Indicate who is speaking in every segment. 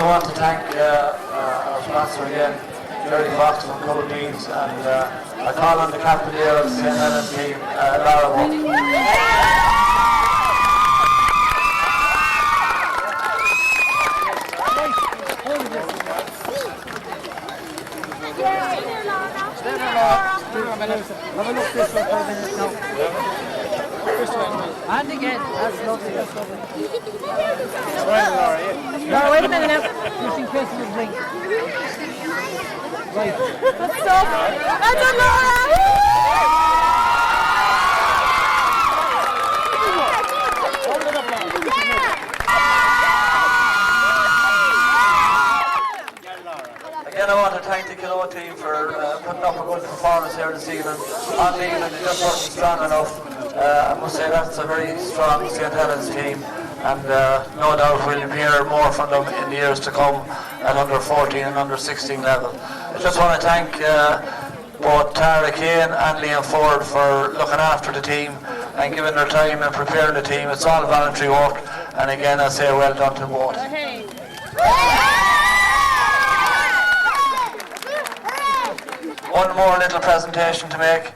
Speaker 1: also want to thank our sponsor again, Jerry Fox from Cold Beans, and I call on the captain there of the St. Helens team, Lara Wolf.
Speaker 2: Have a look this way for a minute now. And again, that's lovely, that's lovely. No, wait a minute now. Just in case of a drink. Right.
Speaker 3: Stop! I don't know!
Speaker 1: Again, I want to thank the Kilo team for putting up a good performance here this evening. On the evening, they just wasn't strong enough. I must say that's a very strong St. Helens team, and no doubt we'll hear more from them in the years to come at under 14 and under 16 level. I just want to thank both Tara Kane and Liam Ford for looking after the team and giving their time and preparing the team. It's all voluntary work, and again I say well done to both. One more little presentation to make,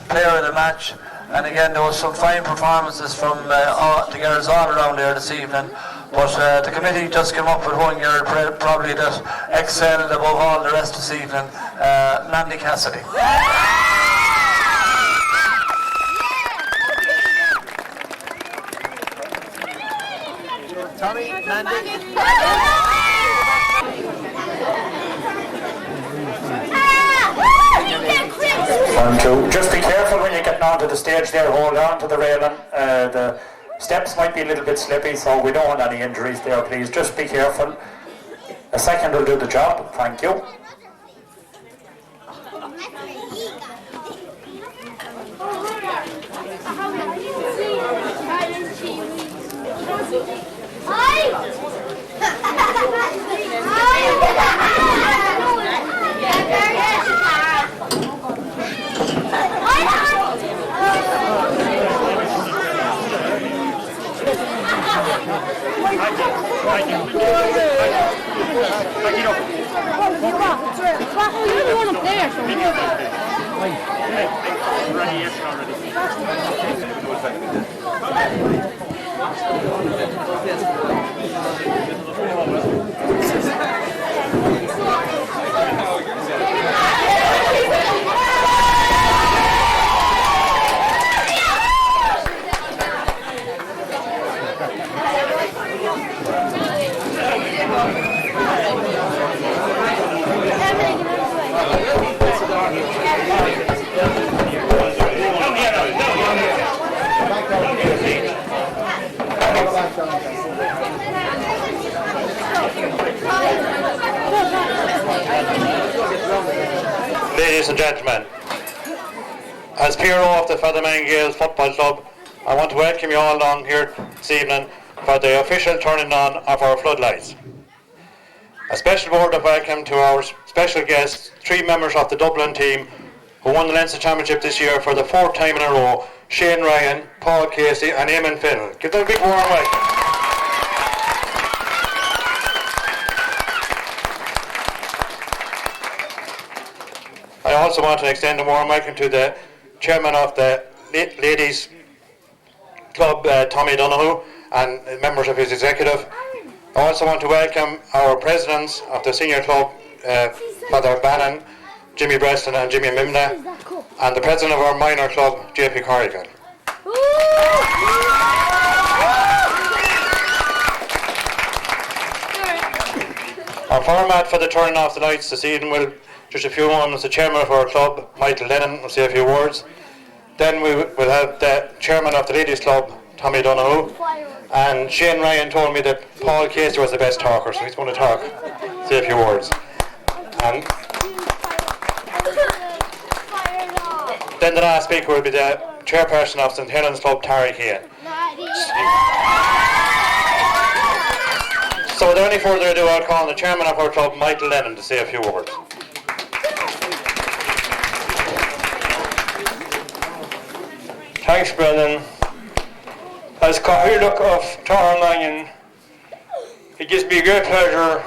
Speaker 1: player of the match, and again there was some fine performances from the girls all around there this evening, but the committee just came up with one girl probably that excelled above all the rest this evening, Mandy Cassidy. Tommy, Mandy.
Speaker 4: Just be careful when you're getting onto the stage there, hold on to the railing. The steps might be a little bit slippy, so we don't want any injuries there, please. Just be careful. A second will do the job, thank you.
Speaker 5: Ladies and gentlemen, as Piero of the Featherman Gaels Football Club, I want to welcome you all along here this evening for the official turning on of our floodlights. A special word of welcome to our special guests, 3 members of the Dublin team who won the Leinster Championship this year for the 4th time in a row, Shane Ryan, Paul Casey and Eamon Fiddle. Give them a big warm welcome. I also want to extend a warm welcome to the chairman of the ladies club, Tommy Donoghue, and members of his executive. I also want to welcome our presidents of the senior club, Father Bannon, Jimmy Breston and Jimmy Mimna, and the president of our minor club, JP Corrigan. Our format for the turning off the lights this evening will just a few moments. The chairman of our club, Michael Lennon, will say a few words. Then we will have the chairman of the ladies club, Tommy Donoghue, and Shane Ryan told me that Paul Casey was the best talker, so he's going to talk, say a few words. And then the last speaker will be the chairperson of St. Helens Club, Tara Kane. So without any further ado, I'll call on the chairman of our club, Michael Lennon, to say a few words.
Speaker 6: Thanks, Brennan. As Cathaoirleach of Torremanion, It gives me great pleasure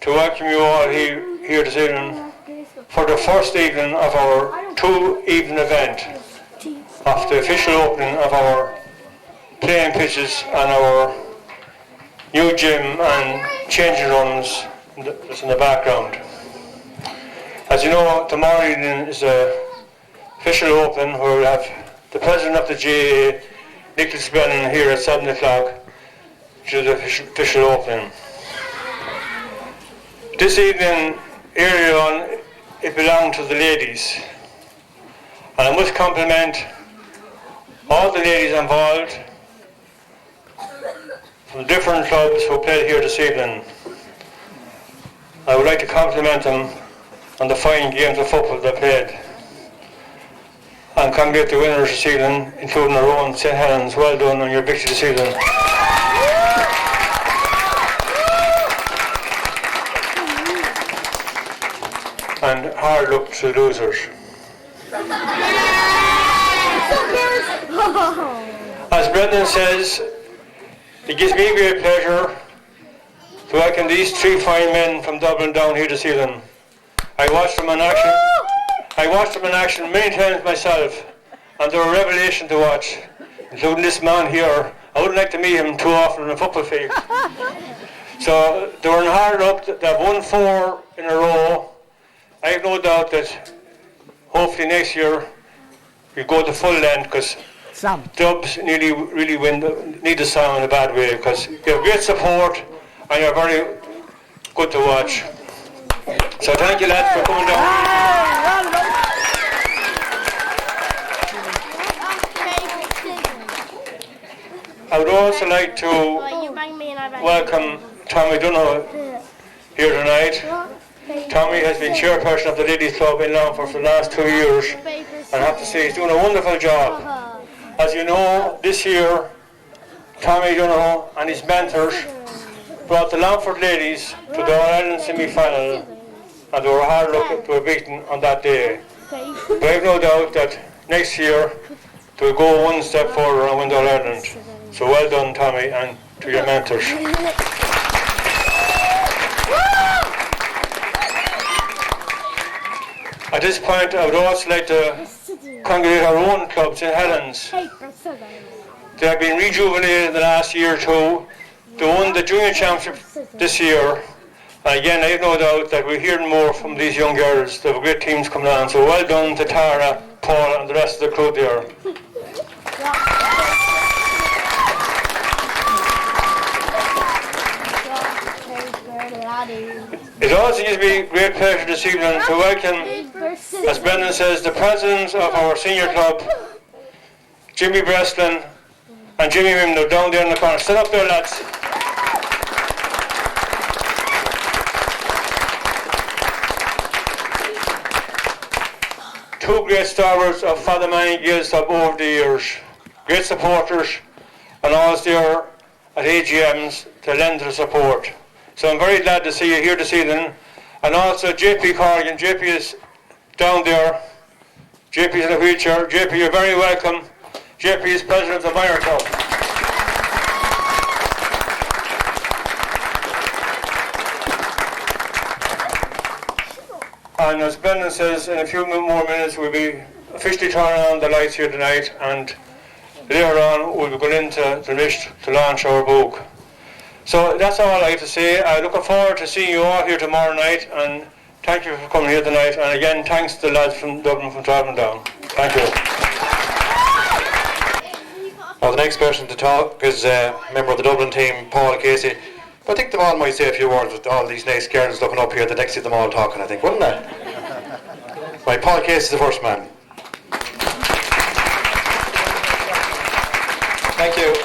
Speaker 6: to welcome you all here this evening for the first evening of our two-evening event of the official opening of our playing pitches and our new gym and changing rooms that's in the background. As you know, tomorrow evening is the official opening where we have the President of the GAA, Nicky Brennan, here at 7 o'clock, which is the official opening. This evening, earlier on, it belonged to the ladies. And I must compliment all the ladies involved from different clubs who played here this evening. I would like to compliment them on the fine games of football they played. And congratulate the winners this evening, including our own St. Helens. Well done on your victory this evening. And hard luck to the losers. As Brendan says, it gives me great pleasure to welcome these three fine men from Dublin down here this evening. I watched them in action many times myself, and they were a revelation to watch, including this man here. I wouldn't like to meet him too often on a football field. So they were in hard luck. They've won 4 in a row. I have no doubt that hopefully next year we'll go the full length, because Dubs really need the sound in a bad way, because you have great support and you're very good to watch. So thank you lads for coming down. I would also like to welcome Tommy Donoghue here tonight. Tommy has been chairperson of the Ladies Club in Longford for the last 2 years, and I have to say he's doing a wonderful job. As you know, this year Tommy Donoghue and his mentors brought the Longford ladies to the All-Ireland semi-final, and they were hard luck to have beaten on that day. But I have no doubt that next year they'll go one step further and win the All-Ireland. So well done, Tommy, and to your mentors. At this point, I would also like to congratulate our own club, St. Helens. They have been rejuvenated in the last year or two. They won the junior championship this year. And again, I have no doubt that we're hearing more from these young girls. They have great teams coming on. So well done to Tara, Paul, and the rest of the crew there. It also gives me great pleasure this evening to welcome, as Brendan says, the presidents of our senior club, Jimmy Breslin and Jimmy Mimno, down there in the corner. Sit up there, lads. Two great stalwarts of Father Manning Gaels Club over the years, great supporters, and always there at AGMs to lend their support. So I'm very glad to see you here this evening. And also JP Corrigan. JP is down there. JP is in a wheelchair. JP, you're very welcome. JP is president of the Minor Club. And as Brendan says, in a few more minutes we'll be officially turning on the lights here tonight, and later on we'll be going into the list to launch our book. So that's all I have to say. I'm looking forward to seeing you all here tomorrow night, and thank you for coming here tonight. And again, thanks to the lads from Dublin for travelling down. Thank you.
Speaker 5: Well, the next person to talk is a member of the Dublin team, Paul Casey. But I think them all might say a few words with all these nice girls looking up here. The next to them all talking, I think, wouldn't they? Right, Paul Casey is the first man.
Speaker 7: Thank you.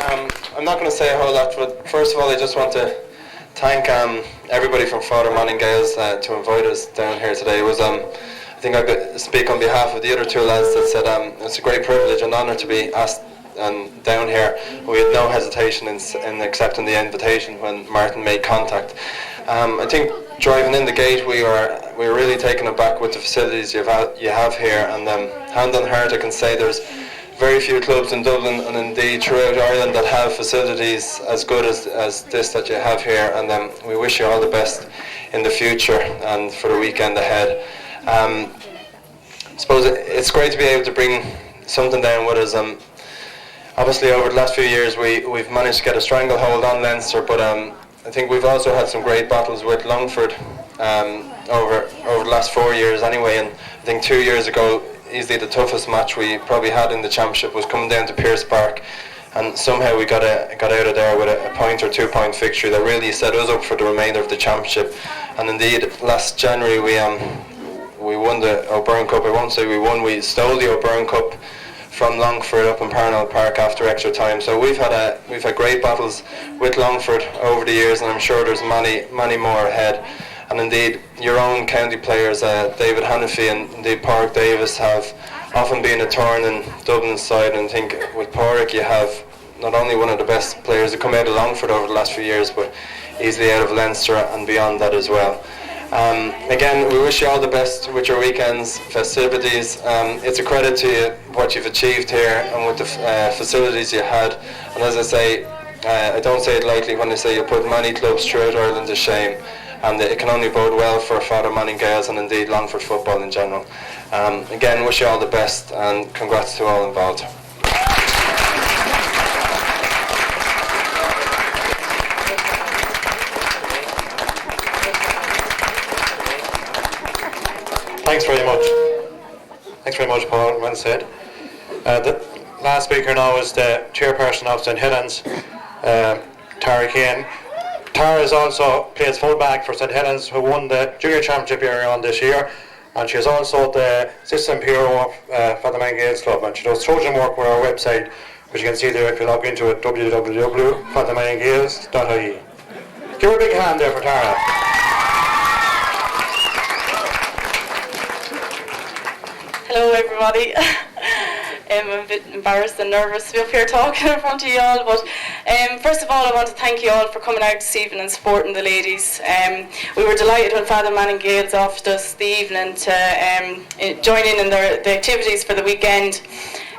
Speaker 7: I'm not going to say a whole lot, but first of all I just want to thank everybody from Father Manning Gaels to invite us down here today. It was, I think I could speak on behalf of the other two lads that said it's a great privilege and honour to be asked down here. We had no hesitation in accepting the invitation when Martin made contact. I think driving in the gate we were really taken aback with the facilities you have here, and hand on heart I can say there's very few clubs in Dublin and indeed throughout Ireland that have facilities as good as this that you have here, and we wish you all the best in the future and for the weekend ahead. I suppose it's great to be able to bring something down with us. Obviously over the last few years we've managed to get a stranglehold on Leinster, but I think we've also had some great battles with Longford over the last 4 years anyway, and I think 2 years ago easily the toughest match we probably had in the championship was coming down to Pearse Park, and somehow we got out of there with a point or 2 point victory that really set us up for the remainder of the championship. And indeed last January we won the O'Byrne Cup. I won't say we won, we stole the O'Byrne Cup from Longford up in Parnell Park after extra time. So we've had great battles with Longford over the years, and I'm sure there's many more ahead. And indeed, your own county players, David Hannafy and indeed Pádraig Davis, have often been a thorn in Dublin's side. And I think with Pádraig you have not only one of the best players to come out of Longford over the last few years, but easily out of Leinster and beyond that as well. Again, we wish you all the best with your weekend's festivities. It's a credit to you what you've achieved here and with the facilities you had. And as I say, I don't say it lightly when I say you put many clubs throughout Ireland to shame. And it can only bode well for Father Manning Gaels and indeed Longford football in general. Again, wish you all the best and congrats to all involved.
Speaker 5: Thanks very much. Thanks very much, Paul. Well said. The last speaker now is the chairperson of St Helens, Tara Kane. Tara is also plays fullback for St Helens, who won the junior championship area on this year, and she is also the assistant PRO of Father Manning Gaels Club, and she does Trojan work with our website, which you can see there if you log into it, www.fathermanninggales.ie. Give her a big hand there for Tara.
Speaker 3: Hello everybody. I'm a bit embarrassed and nervous to be up here talking in front of you all, but first of all I want to thank you all for coming out this evening and supporting the ladies. We were delighted when Father Manning Gaels offered us the evening to join in the activities for the weekend.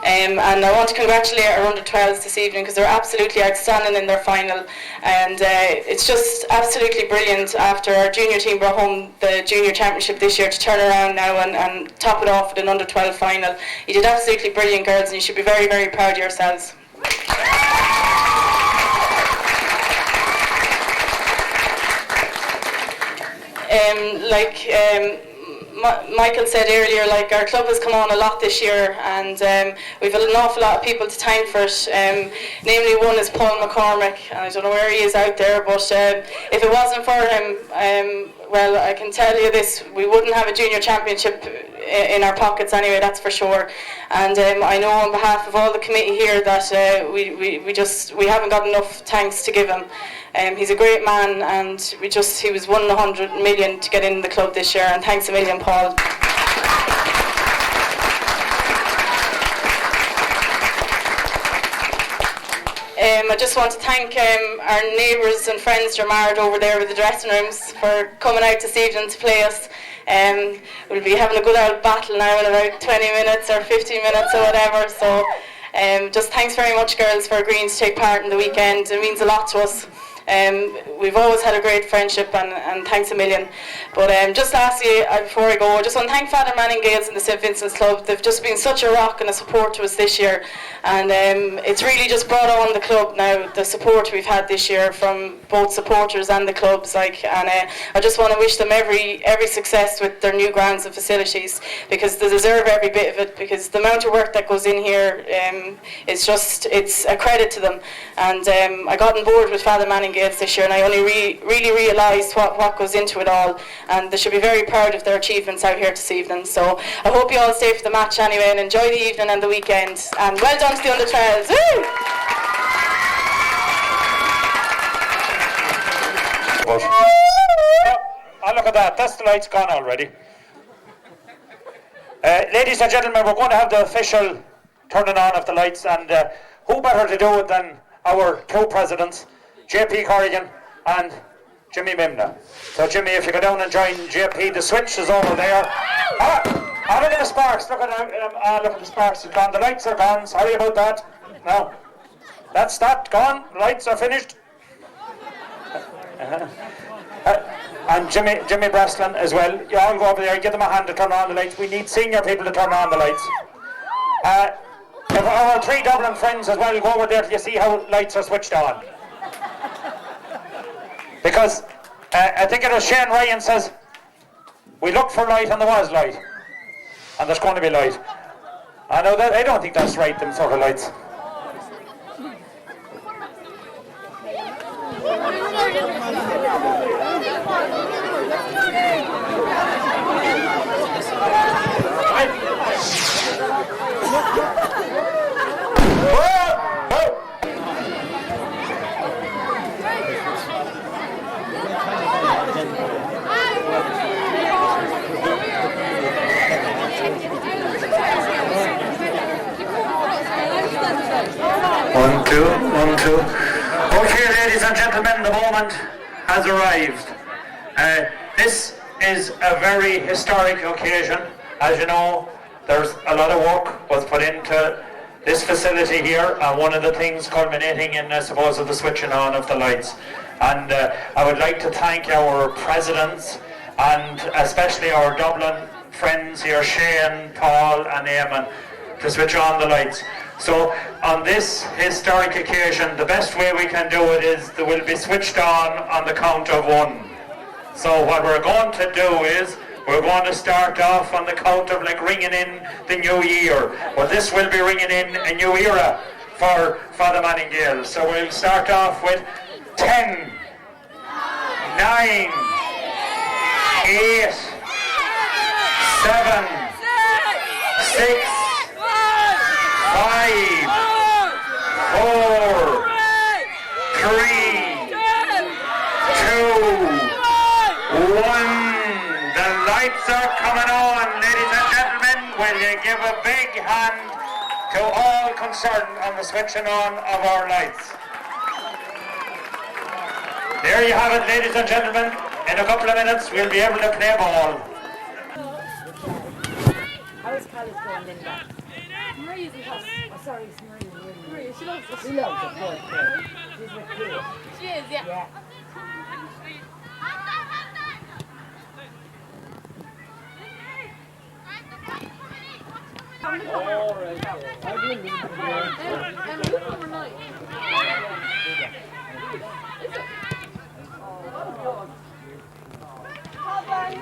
Speaker 3: And I want to congratulate our under-12s this evening because they're absolutely outstanding in their final, and it's just absolutely brilliant after our junior team brought home the junior championship this year to turn around now and top it off with an under-12 final. You did absolutely brilliant, girls, and you should be very, very proud of yourselves. Michael said earlier, our club has come on a lot this year, and we've had an awful lot of people to thank for it. Namely, one is Paul McCormick, and I don't know where he is out there, but if it wasn't for him, well, I can tell you this, we wouldn't have a junior championship in our pockets anyway, that's for sure. And I know on behalf of all the committee here that we haven't got enough thanks to give him. He's a great man, and he was 1 in 100 million to get in the club this year, and thanks a million, Paul. I just want to thank our neighbours and friends Dermard over there with the dressing rooms for coming out this evening to play us. We'll be having a good old battle now in about 20 minutes or 15 minutes or whatever, so just thanks very much, girls, for agreeing to take part in the weekend. It means a lot to us. We've always had a great friendship, and thanks a million. But just lastly, before I go, I just want to thank Father Manning Gaels and the St Vincent's Club. They've just been such a rock and a support to us this year, and it's really just brought on the club now, the support we've had this year from both supporters and the clubs. And I just want to wish them every success with their new grounds and facilities, because they deserve every bit of it, because the amount of work that goes in here it's a credit to them. And I got on board with Father Manning Gaels this year, and I only really realised what goes into it all, and they should be very proud of their achievements out here this evening. So I hope you all stay for the match anyway, and enjoy the evening and the weekend, and well done to the under-12s. Woo!
Speaker 4: Oh, look at that, that's the lights gone already. Ladies and gentlemen, we're going to have the official turning on of the lights, and who better to do it than our two presidents, JP Corrigan and Jimmy Mimna. So Jimmy, if you go down and join JP, the switch is over there. Oh, look at the sparks. Look at the sparks. It's gone. The lights are gone. Sorry about that. No. That's that. Gone. The lights are finished. And Jimmy Breslin as well. You all go over there and give them a hand to turn on the lights. We need senior people to turn on the lights. If our 3 Dublin friends as well, go over there till you see how lights are switched on. Because I think it was Shane Ryan says, we looked for light and there was light. And there's going to be light. I don't think that's right, them sort of lights. One, two. Okay, ladies and gentlemen, the moment has arrived. This is a very historic occasion. As you know, there's a lot of work was put into this facility here, and one of the things culminating in, I suppose, the switching on of the lights. And I would like to thank our presidents, and especially our Dublin friends here, Shane, Paul and Eamon, to switch on the lights. So on this historic occasion, the best way we can do it is they will be switched on the count of 1. So what we're going to do is we're going to start off on the count of like ringing in the new year. Well, this will be ringing in a new era for the Manning Gaels. So we'll start off with 10, 9, 8, 7, 6, 5, 4, 3, 2, 1. The lights are coming on, ladies and gentlemen. Will you give a big hand to all concerned on the switching on of our lights? There you have it, ladies and gentlemen. In a couple of minutes, we'll be able to play ball.
Speaker 2: How is college going, Linda? Marie's in house. Oh, sorry, it's Marie. Marie, she loves it. She loves it, good. She's with you. She is, yeah. All right.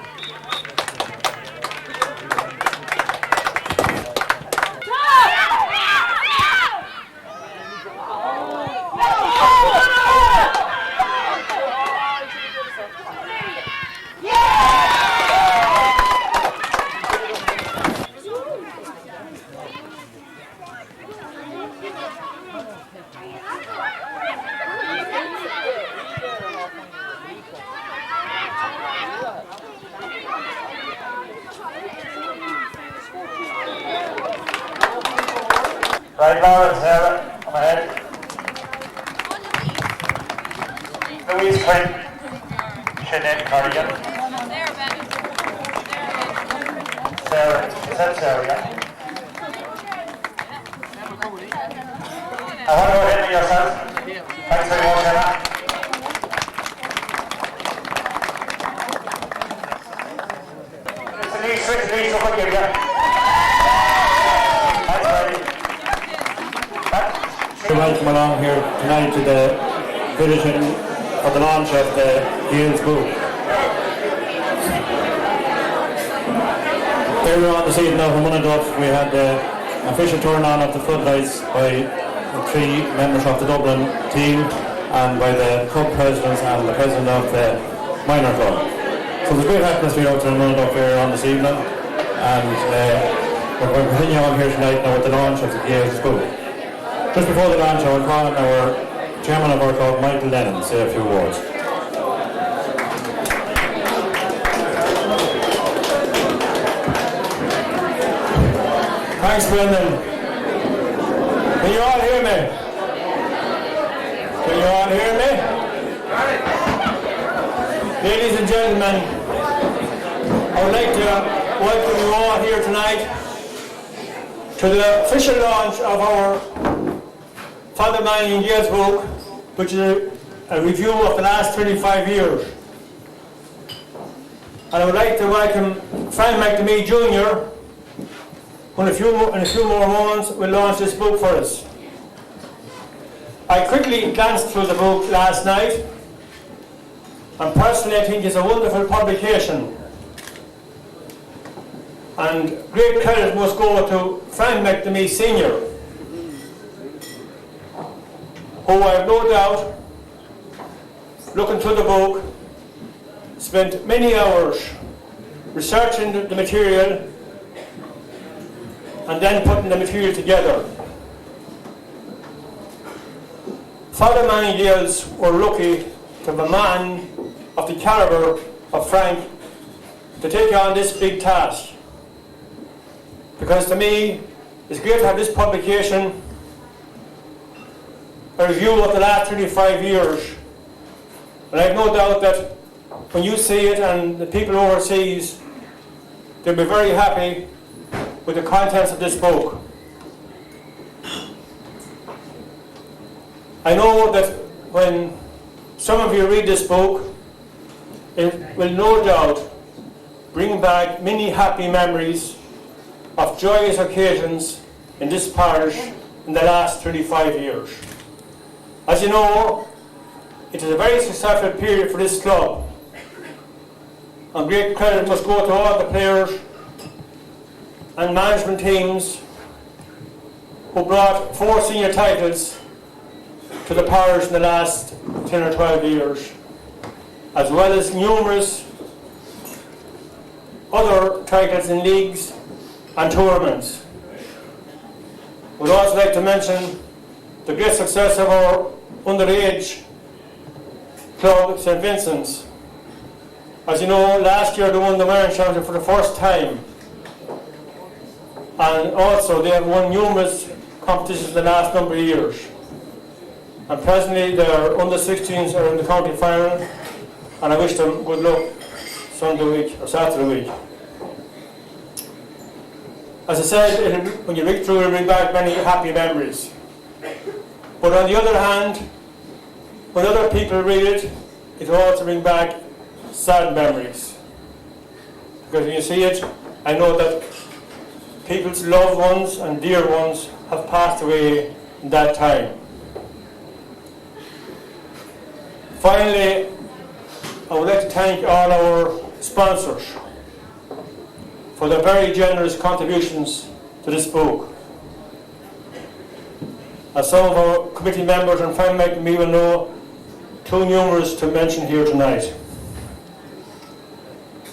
Speaker 4: Right, Laura, Sarah, come ahead. Louise Quinn, Sinead Corrigan. Sarah, is that Sarah, yeah? I want to go ahead with yourself. Thanks very much, Emma. It's Denise, look at you, yeah.
Speaker 5: Welcome along here tonight to the finishing of the launch of the Gaels book. Earlier on this evening over Monaduff, we had the official turn on of the floodlights by the 3 members of the Dublin team and by the club presidents and the president of the minor club. So there's great atmosphere out there in Monaduff earlier on this evening, and we're going to continue on here tonight now with the launch of the Gaels book. Just before the launch, I will call on our chairman of our club, Michael Lennon, to say a few words. Thanks, Brendan. Can you all hear me? Can you all hear me? Ladies and gentlemen, I would like to
Speaker 6: welcome you all here tonight to the official launch of our Father Manning Gaels book, which is a review of the last 25 years. And I would like to welcome Frank McNamee Jr., who in a few more moments will launch this book for us. I quickly glanced through the book last night, and personally I think it's a wonderful publication. And great credit must go to Frank McNamee Sr., who I have no doubt, looking through the book, spent many hours researching the material and then putting the material together. Father Manning Gaels were lucky to have a man of the calibre of Frank to take on this big task. Because to me, it's great to have this publication, a review of the last 35 years. And I have no doubt that when you see it and the people overseas, they'll be very happy with the contents of this book. I know that when some of you read this book, it will no doubt bring back many happy memories of joyous occasions in this parish in the last 35 years. As you know, it is a very successful period for this club, and great credit must go to all the players and management teams who brought 4 senior titles to the parish in the last 10 or 12 years, as well as numerous other titles in leagues and tournaments. We'd also like to mention the great success of our underage club, St. Vincent's. As you know, last year they won the Iron Championship for the first time, and also they have won numerous competitions in the last number of years. And presently their under-16s are in the county final, and I wish them good luck Sunday week or Saturday week. As I said, when you read through it, it'll bring back many happy memories. But on the other hand, when other people read it, it will also bring back sad memories. Because when you see it, I know that people's loved ones and dear ones have passed away in that time. Finally, I would like to thank all our sponsors for their very generous contributions to this book. As some of our committee members and Frank McNamee will know, too numerous to mention here tonight.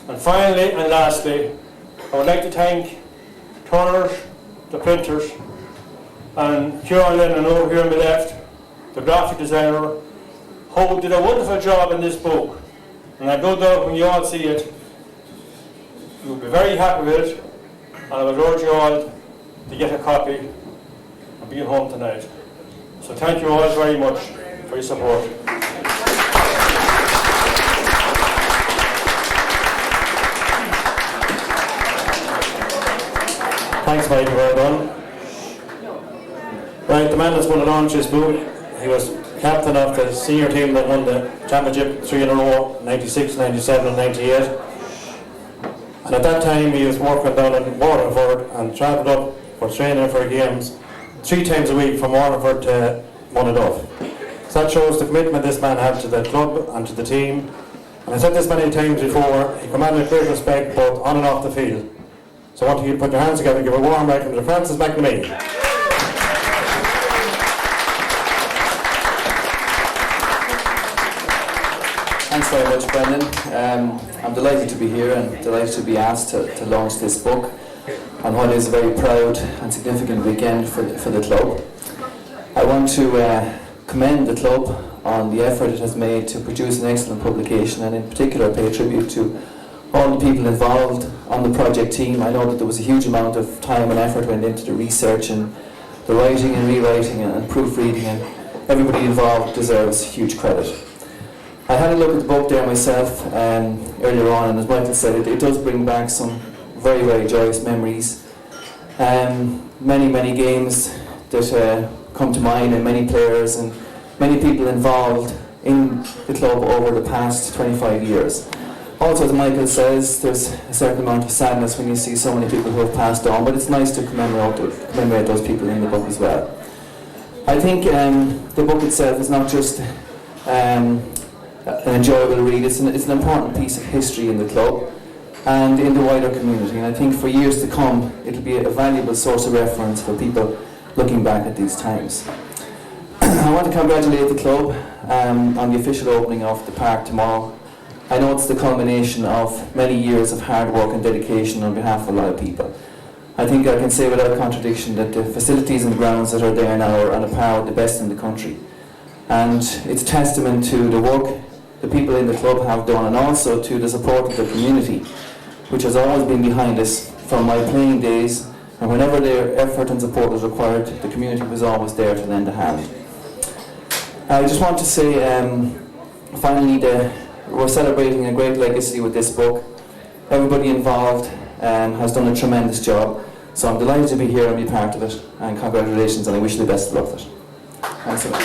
Speaker 6: And finally and lastly, I would like to thank Turners, the printers, and Kieran Lennon over here on the left, the graphic designer, who did a wonderful job in this book. And I have no doubt when you all see it, you'll be very happy with it, and I would urge you all to get a copy and be at home tonight. So thank you all very much for your support.
Speaker 4: Thanks, Mike. Well done. Right, the man that's going to launch his book, he was captain of the senior team that won the championship 3 in a row, 96, 97 and 98. And at that time he was working down in Waterford and travelled up for training for games 3 times a week from Waterford to Monaduff. So that shows the commitment this man had to the club and to the team. And I said this many times before, he commanded great respect both on and off the field. So I want you to put your hands together and give a warm welcome to Francis McNamee.
Speaker 8: Thanks very much, Brendan. I'm delighted to be here and delighted to be asked to launch this book on what is a very proud and significant weekend for the club. I want to commend the club on the effort it has made to produce an excellent publication, and in particular pay tribute to all the people involved on the project team. I know that there was a huge amount of time and effort went into the research and the writing and rewriting and proofreading, and everybody involved deserves huge credit. I had a look at the book there myself earlier on, and as Michael said, it does bring back some very, very joyous memories. Many games that come to mind, and many players and many people involved in the club over the past 25 years. Also, as Michael says, there's a certain amount of sadness when you see so many people who have passed on, but it's nice to commemorate those people in the book as well. I think the book itself is not just an enjoyable read, it's an important piece of history in the club and in the wider community, and I think for years to come it'll be a valuable source of reference for people looking back at these times. I want to congratulate the club on the official opening of the park tomorrow. I know it's the culmination of many years of hard work and dedication on behalf of a lot of people. I think I can say without contradiction that the facilities and grounds that are there now are on a par with the best in the country. And it's testament to the work the people in the club have done, and also to the support of the community, which has always been behind us from my playing days, and whenever their effort and support was required, the community was always there to lend a hand. I just want to say finally that we're celebrating a great legacy with this book. Everybody involved has done a tremendous job, so I'm delighted to be here and be part of it, and congratulations, and I wish you the best of luck with it. Thanks a lot.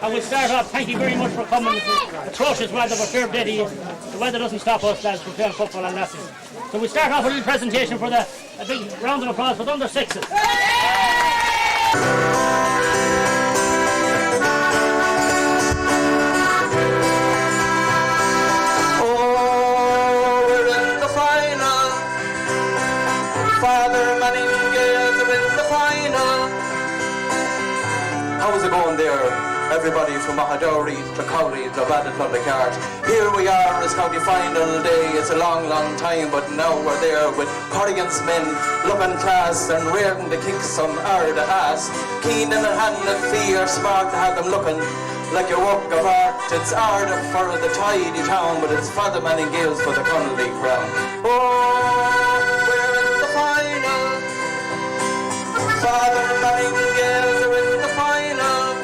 Speaker 9: I will start off, thank you very much for coming. It's atrocious weather, but fair dead is. The weather doesn't stop us, lads, from playing football, and that's it. So we start off with a little presentation for a big round of applause for the under sixes.
Speaker 1: How's it going there? Everybody from Monaduff to Cowley to Bandon the Cart. Here we are on this county final day. It's a long time, but now we're there with Corrigan's men looking class and rearing the kicks some Ardagh ass. Keen in their hand and fear, smart to have them looking like a work of art. It's Ardagh for the tidy town, but it's Father Man and Gaels for the Connolly crown. Oh, we're in the final. Father Man and Gaels are in the final.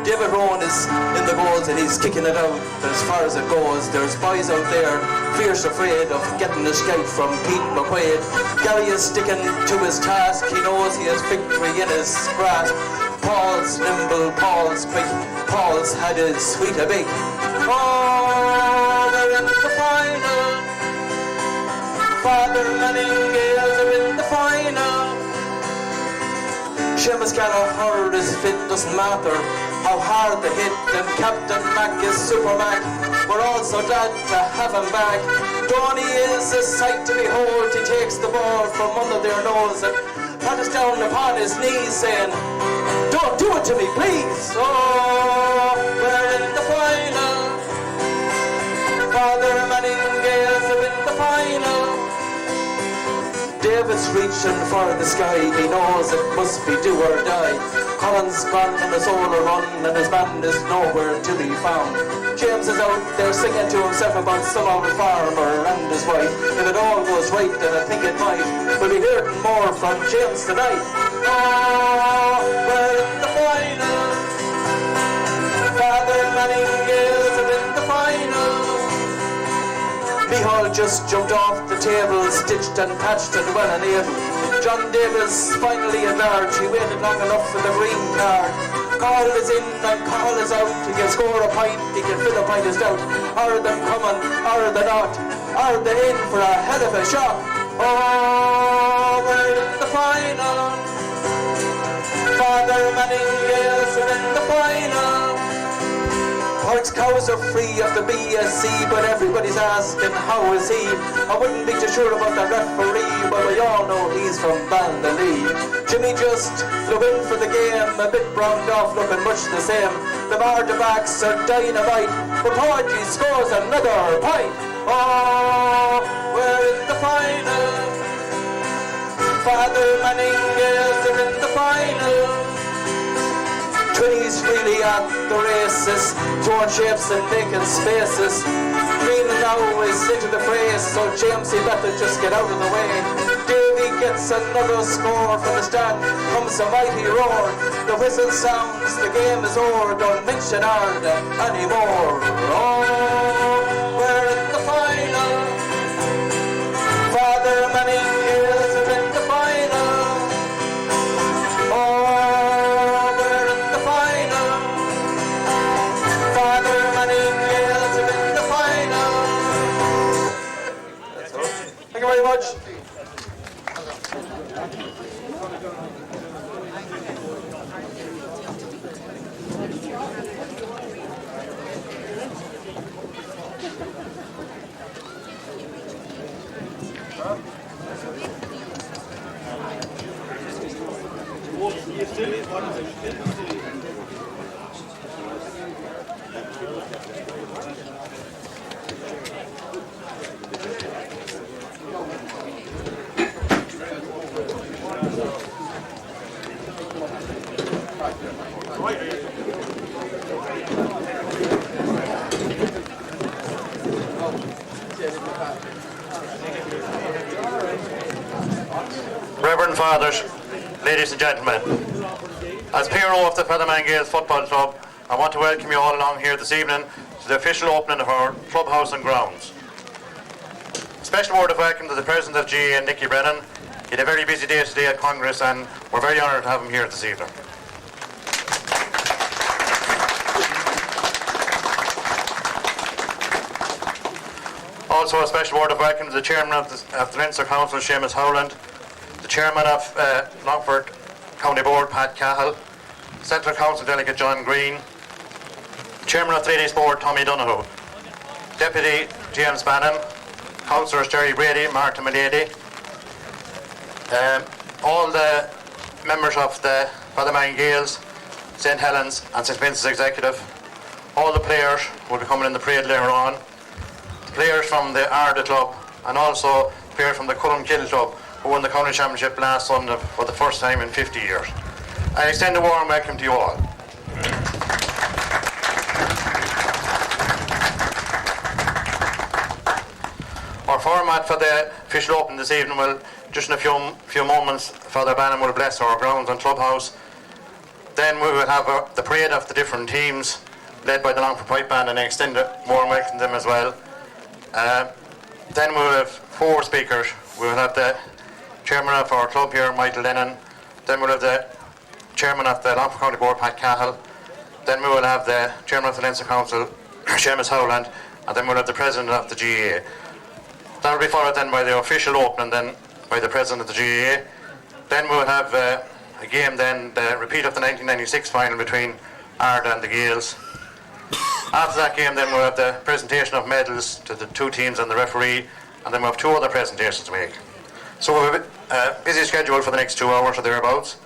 Speaker 1: David Rowan is in the goals and he's kicking it out as far as it goes. There's boys out there fierce afraid of getting a scout from Pete McQuaid. Gary is sticking to his task. He knows he has victory in his grasp. Paul's nimble, Paul's quick, Paul's had his sweet a big. Oh, we're in the final. Father Manning Gaels are in the final. Seamus Gallagher is fit, doesn't matter how hard they hit, and Captain Mac is Super Mac. We're all so glad to have him back. Donny is a sight to behold. He takes the ball from under their nose and got us down upon his knees saying, "Don't do it to me, please." Oh, we're in the final. Father Manning Gaels are in the final. David's reaching for the sky, he knows it must be do or die. Colin's gone and his all run, and his band is nowhere to be found. James is out there singing to himself about some old farmer and his wife. If it all goes right, then I think it might. We'll be hearing more from James tonight. Oh, we're in the final. Father Manning Gaels are in the final. Mihal just jumped off the table, stitched and patched and well and able. John Davis finally at large, he waited long enough for the green card. Call is in and call is out, he can score a pint, he can fill a pint is doubt. Are they coming, are they not? Are they in for a hell of a shock? Oh, we're in the final. Father Manning Gaels are in the final. Horse cows are free of the BSC, but everybody's asking how is he? I wouldn't be too sure about the referee, but we all know he's from Bandalee. Jimmy just looking for the game, a bit browned off, looking much the same. The Ardagh are dynamite, but Porgy scores another pint. Oh, we're in the final. Father Manning Gaels are in the final. Twinnies really at the races, throwing shapes and making spaces. Greenan now is into the phrase, so James he better just get out of the way. Davy gets another score from the stand, comes a mighty roar. The whistle sounds, the game is over, don't mention Ardagh anymore. Oh, we're in the final. Father Manning Gaels are in the final. Oh, very much.
Speaker 5: Reverend Fathers, ladies and gentlemen, as PRO of the Featherman Gaels Football Club, I want to welcome you all along here this evening to the official opening of our clubhouse and grounds. A special word of welcome to the President of GAA, Nicky Brennan. He had a very busy day today at Congress, and we're very honoured to have him here this evening. Also a special word of welcome to the Chairman of the Leinster Council, Seamus Howland, the Chairman of Longford County Board, Pat Cahill, Central Council Delegate John Green, Chairman of the Ladies Board, Tommy Donoghue, Deputy James Bannon, Councillors Jerry Brady, Martin Milady, all the members of the Featherman Gaels, St Helens and St Vincent's Executive, all the players will be coming in the parade later on, the players from the Ardagh Club, and also players from the Cullen-Kill Club, who won the county championship last Sunday for the first time in 50 years. I extend a warm welcome to you all. Our format for the official opening this evening will, just in a few moments, Father Bannon will bless our grounds and clubhouse. Then we will have the parade of the different teams, led by the Longford Pipe Band, and I extend a warm welcome to them as well. Then we will have 4 speakers. We will have the Chairman of our club here, Michael Lennon. Then we'll have the Chairman of the Longford County Board, Pat Cahill. Then we will have the Chairman of the Leinster Council, Seamus Howland. And then we'll have the President of the GAA. That will be followed then by the official opening then by the President of the GAA. Then we'll have a game then, the repeat of the 1996 final between Ardagh and the Gaels. After that game then we'll have the presentation of medals to the 2 teams and the referee, and then we'll have 2 other presentations to make. So we have a busy schedule for the next 2 hours or thereabouts.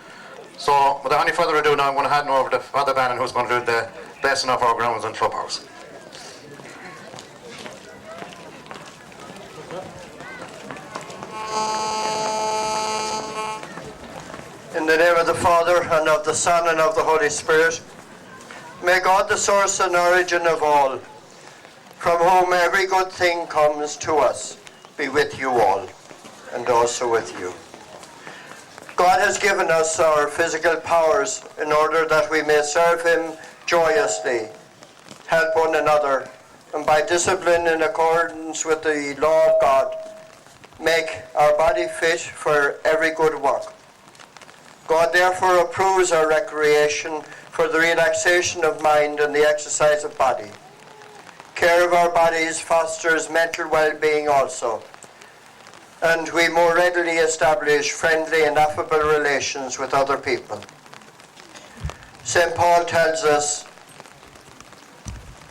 Speaker 5: So without any further ado now, I'm going to hand over to Father Bannon, who's going to do the blessing of our grounds and clubhouse.
Speaker 10: In the name of the Father, and of the Son, and of the Holy Spirit, may God, the source and origin of all, from whom every good thing comes to us, be with you all, and also with you. God has given us our physical powers in order that we may serve Him joyously, help one another, and by discipline in accordance with the law of God, make our body fit for every good work. God therefore approves our recreation for the relaxation of mind and the exercise of body. Care of our bodies fosters mental well-being also, and we more readily establish friendly and affable relations with other people. St. Paul tells us,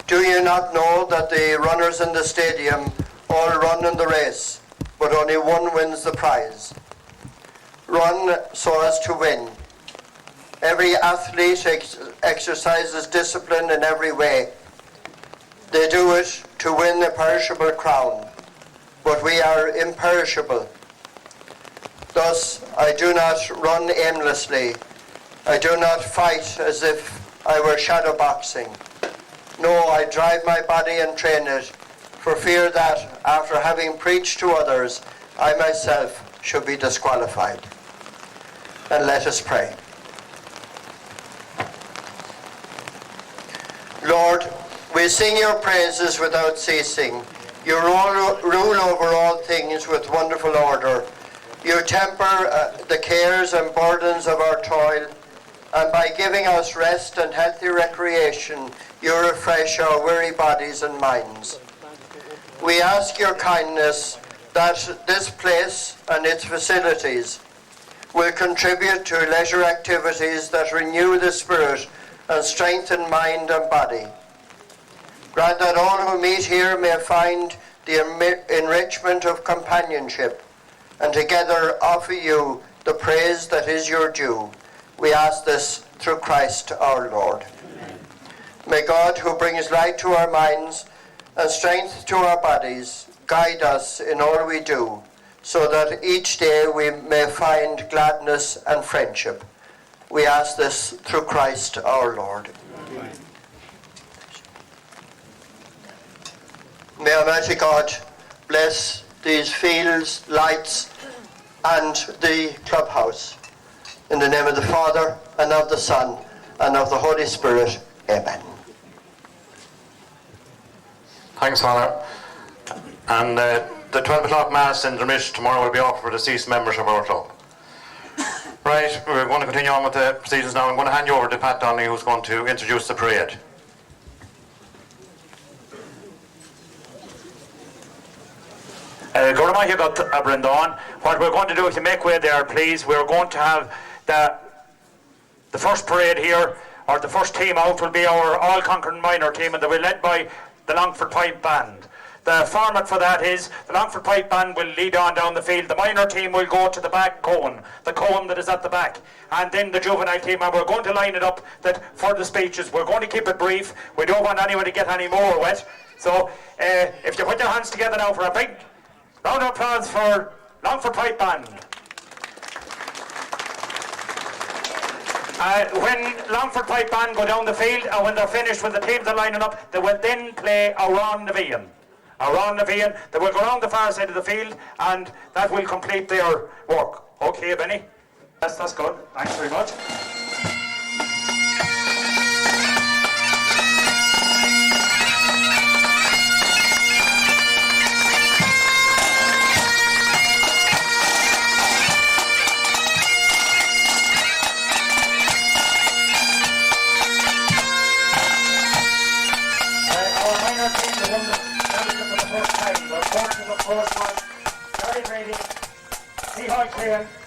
Speaker 10: "Do you not know that the runners in the stadium all run in the race, but only one wins the prize? Run so as to win. Every athlete exercises discipline in every way. They do it to win a perishable crown, but we are imperishable. Thus, I do not run aimlessly. I do not fight as if I were shadow boxing. No, I drive my body and train it, for fear that, after having preached to others, I myself should be disqualified." And let us pray. Lord, we sing your praises without ceasing. You rule over all things with wonderful order. You temper the cares and burdens of our toil, and by giving us rest and healthy recreation, you refresh our weary bodies and minds. We ask your kindness that this place and its facilities will contribute to leisure activities that renew the spirit and strengthen mind and body. Grant that all who meet here may find the enrichment of companionship, and together offer you the praise that is your due. We ask this through Christ our Lord. Amen. May God, who brings light to our minds and strength to our bodies, guide us in all we do, so that each day we may find gladness and friendship. We ask this through Christ our Lord. Amen. May Almighty God bless these fields, lights, and the clubhouse. In the name of the Father, and of the Son, and of the Holy Spirit. Amen.
Speaker 5: Thanks, Father. And the 12 o'clock Mass intermission tomorrow will be offered for deceased members of our club. Right, we're going to continue on with the proceedings now. I'm going to hand you over to Pat Donnelly, who's going to introduce the parade.
Speaker 4: What we're going to do, if you make way there, please, we're going to have the first parade here, or the first team out will be our all-conquering minor team, and they'll be led by the Longford Pipe Band. The format for that is the Longford Pipe Band will lead on down the field. The minor team will go to the back cone, the cone that is at the back, and then the juvenile team. And we're going to line it up that for the speeches. We're going to keep it brief. We don't want anyone to get any more wet. So if you put your hands together now for a big round of applause for Longford Pipe Band. When Longford Pipe Band go down the field, and when they're finished with the teams are lining up, they will then play Around the Vein. Around the Vein, they will go around the far side of the field, and that will complete their work. Okay, Benny? Yes, that's good. Thanks very much.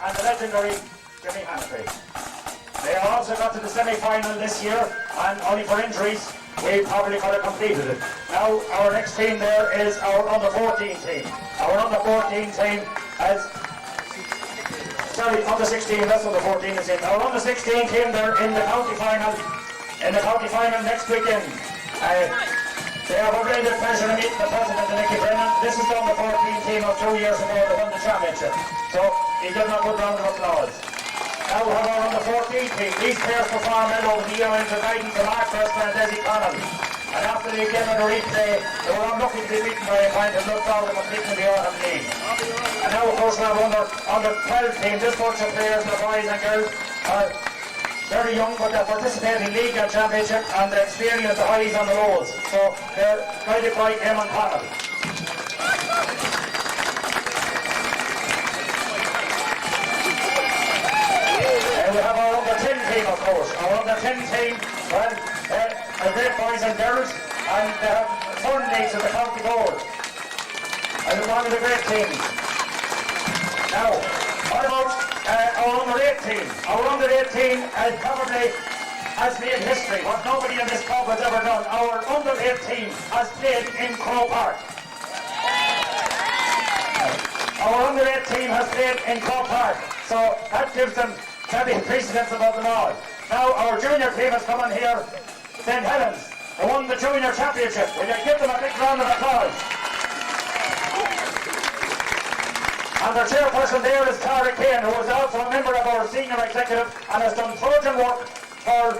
Speaker 4: And the legendary Jimmy Hannaford. They also got to the semi-final this year, and only for injuries we probably could have completed it. Now our next team there is our under-14 team. Our under-14 team has sorry, under 16, that's under 14 is in. Our under 16 team, they're in the county final. In the county final next weekend. They have a great pleasure of meeting the President Nicky Brennan. This is the under 14 team of 2 years ago that won the championship. So he gives them a good round of applause. Now we have our under 14 team. These players performed well over the year under guidance of Mark Preston and Desi Connolly. And after the game of the replay, they were unlucky to be beaten by a kind of looked out of completing the autumn league. And now of course we have under 12 team. This bunch of players, the boys and girls, are very young, but they're participating in league and championship and they experience the highs and the lows. So they're guided by Eamon Connell. We have our under 10 team, of course. Our under 10 team, well, are great boys and girls, and they have fun leagues at the county board. And it's one of the great teams. Now, what about our under 18? Our under 18 probably has made history, what nobody in this club has ever done. Our under 18 has played in Croke Park. Our under 18 has played in Croke Park, so that gives them maybe precedence above them all. Now our junior team has come on here, St. Helens. They won the junior championship. Will you give them a big round of applause? And their chairperson there is Tara Kane, who is also a member of our senior executive and has done Trojan work for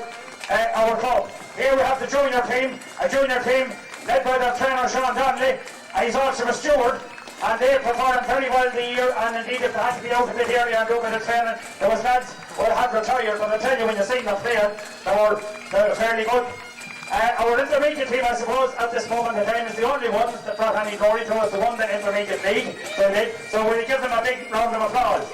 Speaker 4: our club. Here we have the junior team, a junior team led by their trainer Sean Donnelly. He's also a steward. And they performed very well the year, and indeed if they had to be out of the area and do a bit of training, there was lads who had retired, but I tell you, when you see them playing, they were fairly good. Our intermediate team, I suppose, at this moment in time is the only ones that brought any glory to us, the one the intermediate league. So we'll give them a big round of applause.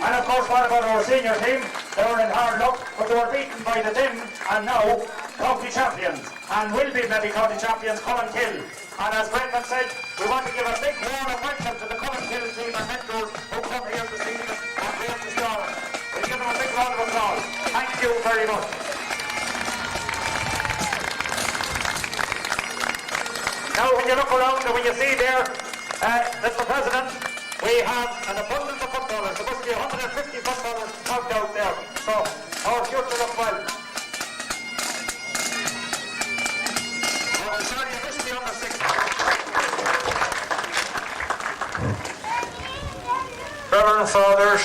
Speaker 4: And of course, what about our senior team? They were in hard luck, but they were beaten by the then and now county champions, and will be maybe county champions, Cullenkill. And as Brendan said, we want to give a big warm welcome to the Cullenkill team and mentors who come here this evening and play the star. We'll give them a big round of applause. Thank you very much. Now when you look around and when you see there, Mr. President, we have an abundance of footballers. There must be 150 footballers tugged out there. So our future looks well. I'm sorry, I missed the under 6.
Speaker 6: Reverend Fathers,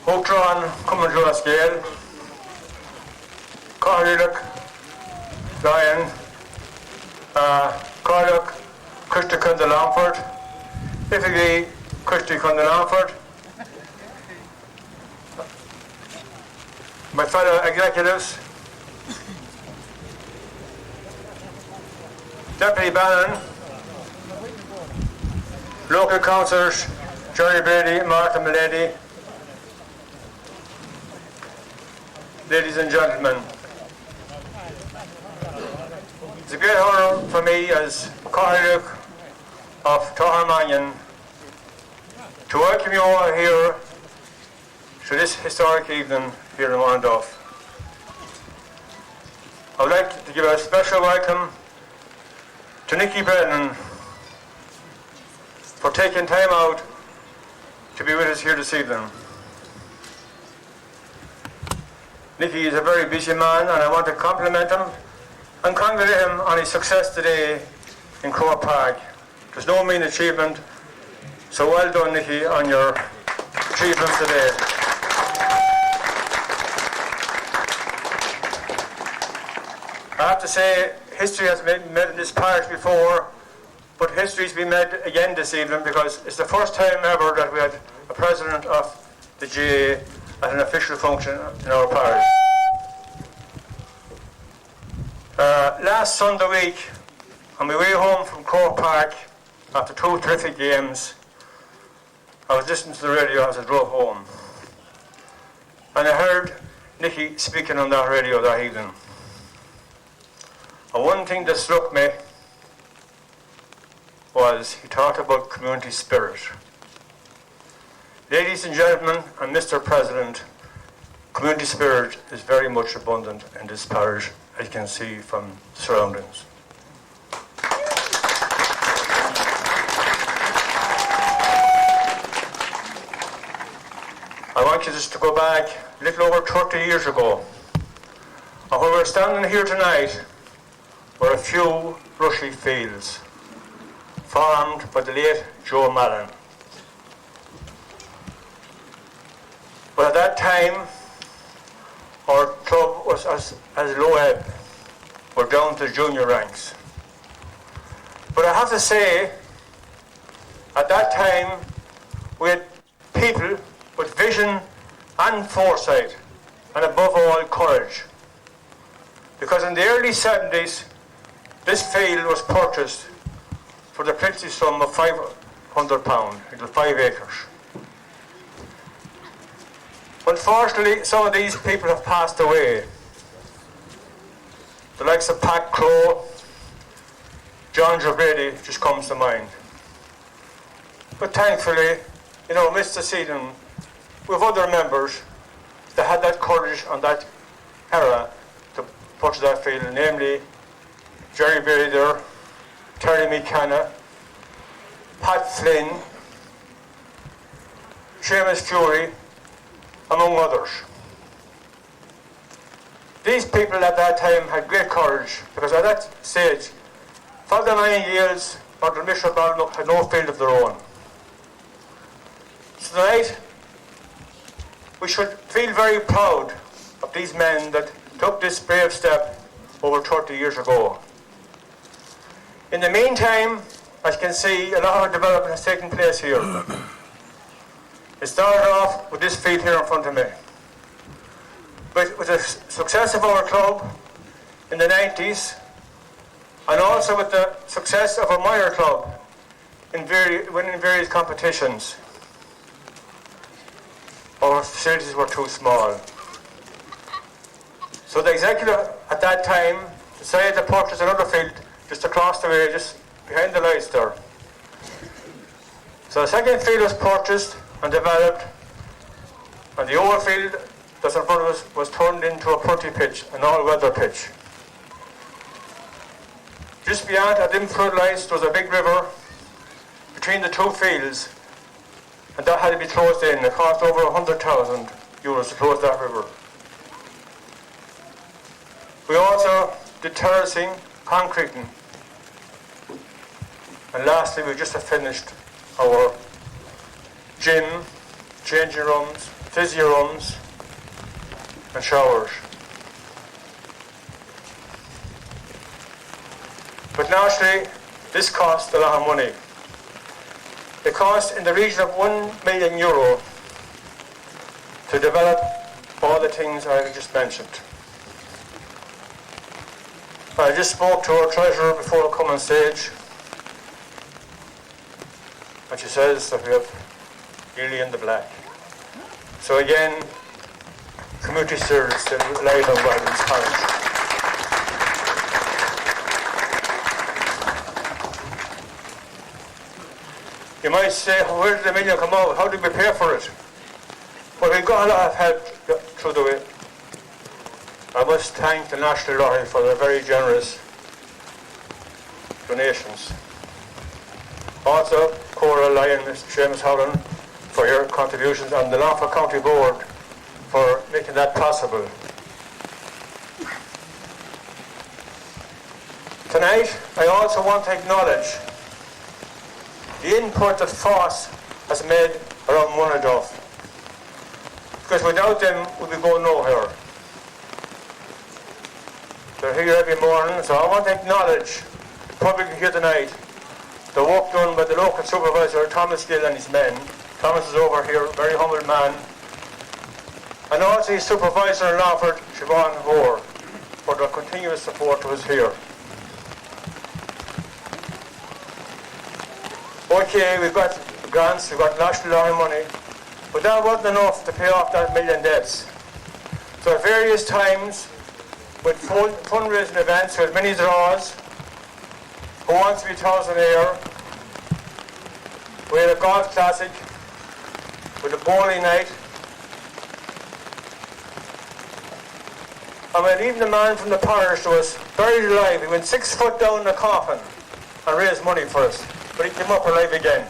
Speaker 6: Hookron, Cumbernauld Scale, Cardillac, Lion, Cardillac, Christy Cundle Longford, Ifigay, Christy Cundle Longford, my fellow executives, Deputy Bannon, local councillors, Johnny Brady, Martha Milady, ladies and gentlemen. It's a great honour for me as Cardillac of Tohermannion to welcome you all here to this historic evening here in Monaduff. I would like to give a special welcome to Nicky Brennan for taking time out to be with us here this evening. Nicky is a very busy man and I want to compliment him and congratulate him on his success today in Croke Park. There's no mean achievement, so well done Nicky on your achievements today. I have to say, history has been made in this parish before, but history's been made again this evening because it's the first time ever that we had a president of the GAA at an official function in our parish. Last Sunday week, on my way home from Croke Park after 2 terrific games, I was listening to the radio as I drove home, and I heard Nicky speaking on that radio that evening. And one thing that struck me was he talked about community spirit. Ladies and gentlemen, and Mr. President, community spirit is very much abundant in this parish, as you can see from the surroundings. you just to go back a little over 30 years ago. And where we're standing here tonight were a few rushy fields farmed by the late Joe Mallon. But at that time, our club was as low ebb. We're down to the junior ranks. But I have to say, at that time, we had people with vision and foresight, and above all, courage. Because in the early 70s, this field was purchased for the princely sum of £500. It was 5 acres. Unfortunately, some of these people have passed away. The likes of Pat Crowe, John Brady just comes to mind. But thankfully, you know, Mr. Seaton, with other members that had that courage and that era to purchase that field, namely Jerry Berry there, Terry McKenna, Pat Flynn, Seamus Fury, among others. These people at that time had great courage, because at that stage, Father Manning Gaels or Bishop Balnock had no field of their own. So tonight, we should feel very proud of these men that took this brave step over 30 years ago. In the meantime, as you can see, a lot of development has taken place here. It started off with this field here in front of me. With the success of our club in the 90s, and also with the success of our minor club in winning various competitions, our facilities were too small. So the executive at that time decided to purchase another field just across the way, just behind the lights there. So the second field was purchased and developed, and the old field that's in front of us was turned into a putty pitch, an all-weather pitch. Just beyond, at them floodlights, there was a big river between the two fields, and that had to be closed in. It cost over €100,000 to close that river. We also did terracing, concreting, and lastly we just have finished our gym, changing rooms, physio rooms, and showers. But naturally, this cost a lot of money. It cost in the region of €1 million to develop all the things I just mentioned. I just spoke to our treasurer before I come on stage, and she says that we have nearly in the black. So again, community service that relied on Wildlands Parish. You might say, where did the million come out? How did we pay for it? Well, we got a lot of help through the way. I must thank the National Lottery for their very generous donations. Also, Cora Lyon, Mr. Seamus Holland, for your contributions, and the Longford County Board for making that possible. Tonight, I also want to acknowledge the input that FOSS has made around Monaduff, because without them we'd be going nowhere. They're here every morning, so I want to acknowledge publicly here tonight the work done by the local supervisor, Thomas Gill, and his men. Thomas is over here, a very humble man. And also his supervisor in Longford, Siobhan Hoare, for their continuous support to us here. Okay, we've got grants, we've got national lottery money, but that wasn't enough to pay off that million debts. So at various times, with fundraising events, with many draws, Who Wants to Be Thousandaire, we had a golf classic, with a bowling night, and we had even a man from the parish who was buried alive. He went 6 foot down in the coffin and raised money for us, but he came up alive again.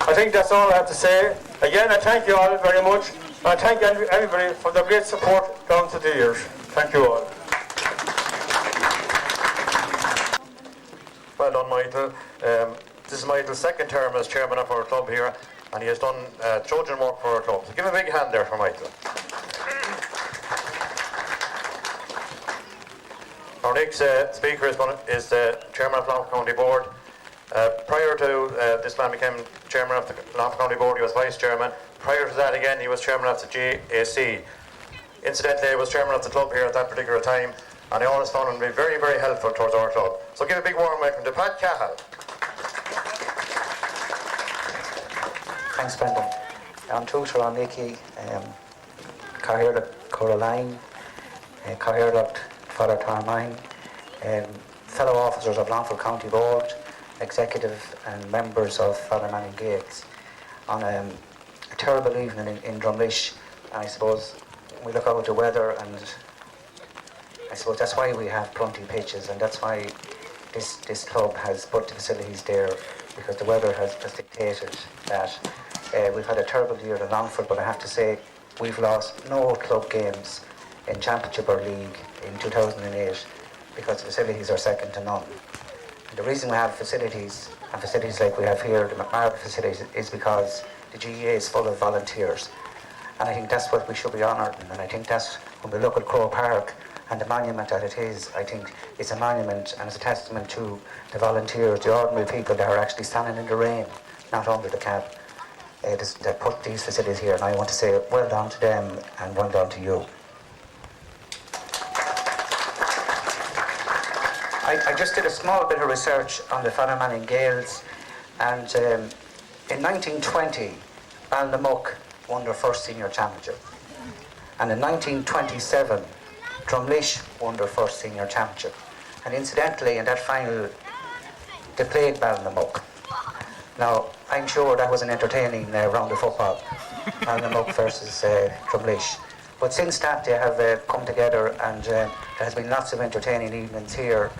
Speaker 6: I think that's all I have to say. Again, I thank you all very much. I thank everybody for their great support down through the years. Thank you all.
Speaker 5: Well done, Michael. This is Michael's second term as chairman of our club here, and he has done Trojan work for our club. So give a big hand there for Michael. Our next speaker is the chairman of Longford County Board. Prior to this man became chairman of the Longford County Board, he was vice chairman. Prior to that again, he was chairman of the GAC. Incidentally, he was chairman of the club here at that particular time, and I always found him to be very, very helpful towards our club. So give a big warm welcome to Pat Cahill.
Speaker 11: Thanks, Brendan. I'm tutor on Nicky, Cahill Coraline, Cahill Father Tarmine, fellow officers of Longford County Board, executive and members of Father Manning Gaels. On a terrible evening in Drumlish, and I suppose we look out at the weather, and I suppose that's why we have plenty pitches, and that's why this club has put the facilities there, because the weather has dictated that. We've had a terrible year in Longford, but I have to say we've lost no club games in Championship or League in 2008 because the facilities are second to none. And the reason we have facilities, and facilities like we have here, the McMarble facilities, is because the GAA is full of volunteers. And I think that's what we should be honoured in, and I think that's when we look at Crow Park and the monument that it is, I think it's a monument and it's a testament to the volunteers, the ordinary people that are actually standing in the rain, not under the cap, that put these facilities here, and I want to say well done to them and well done to you. I just did a small bit of research on the Father Manning Gaels, and in 1920 Balnamuck won their first senior championship, and in 1927 Drumlish won their first senior championship, and incidentally in that final they played Balnamuck. Now I'm sure that was an entertaining round of football, Balnamuck versus Drumlish. But since that they have come together, and there has been lots of entertaining evenings here,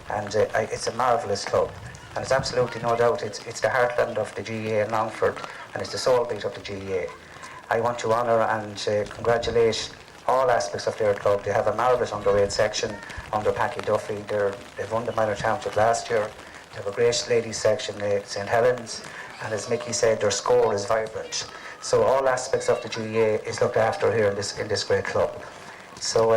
Speaker 11: and it's a marvellous club, and it's absolutely no doubt it's the heartland of the GAA in Longford, and it's the soul beat of the GAA. I want to honour and congratulate all aspects of their club. They have a marvellous underage section under Paddy Duffy. They've won the minor championship last year. They have a great ladies section, St Helens, and as Mickey said, their score is vibrant. So all aspects of the GAA is looked after here in this great club. So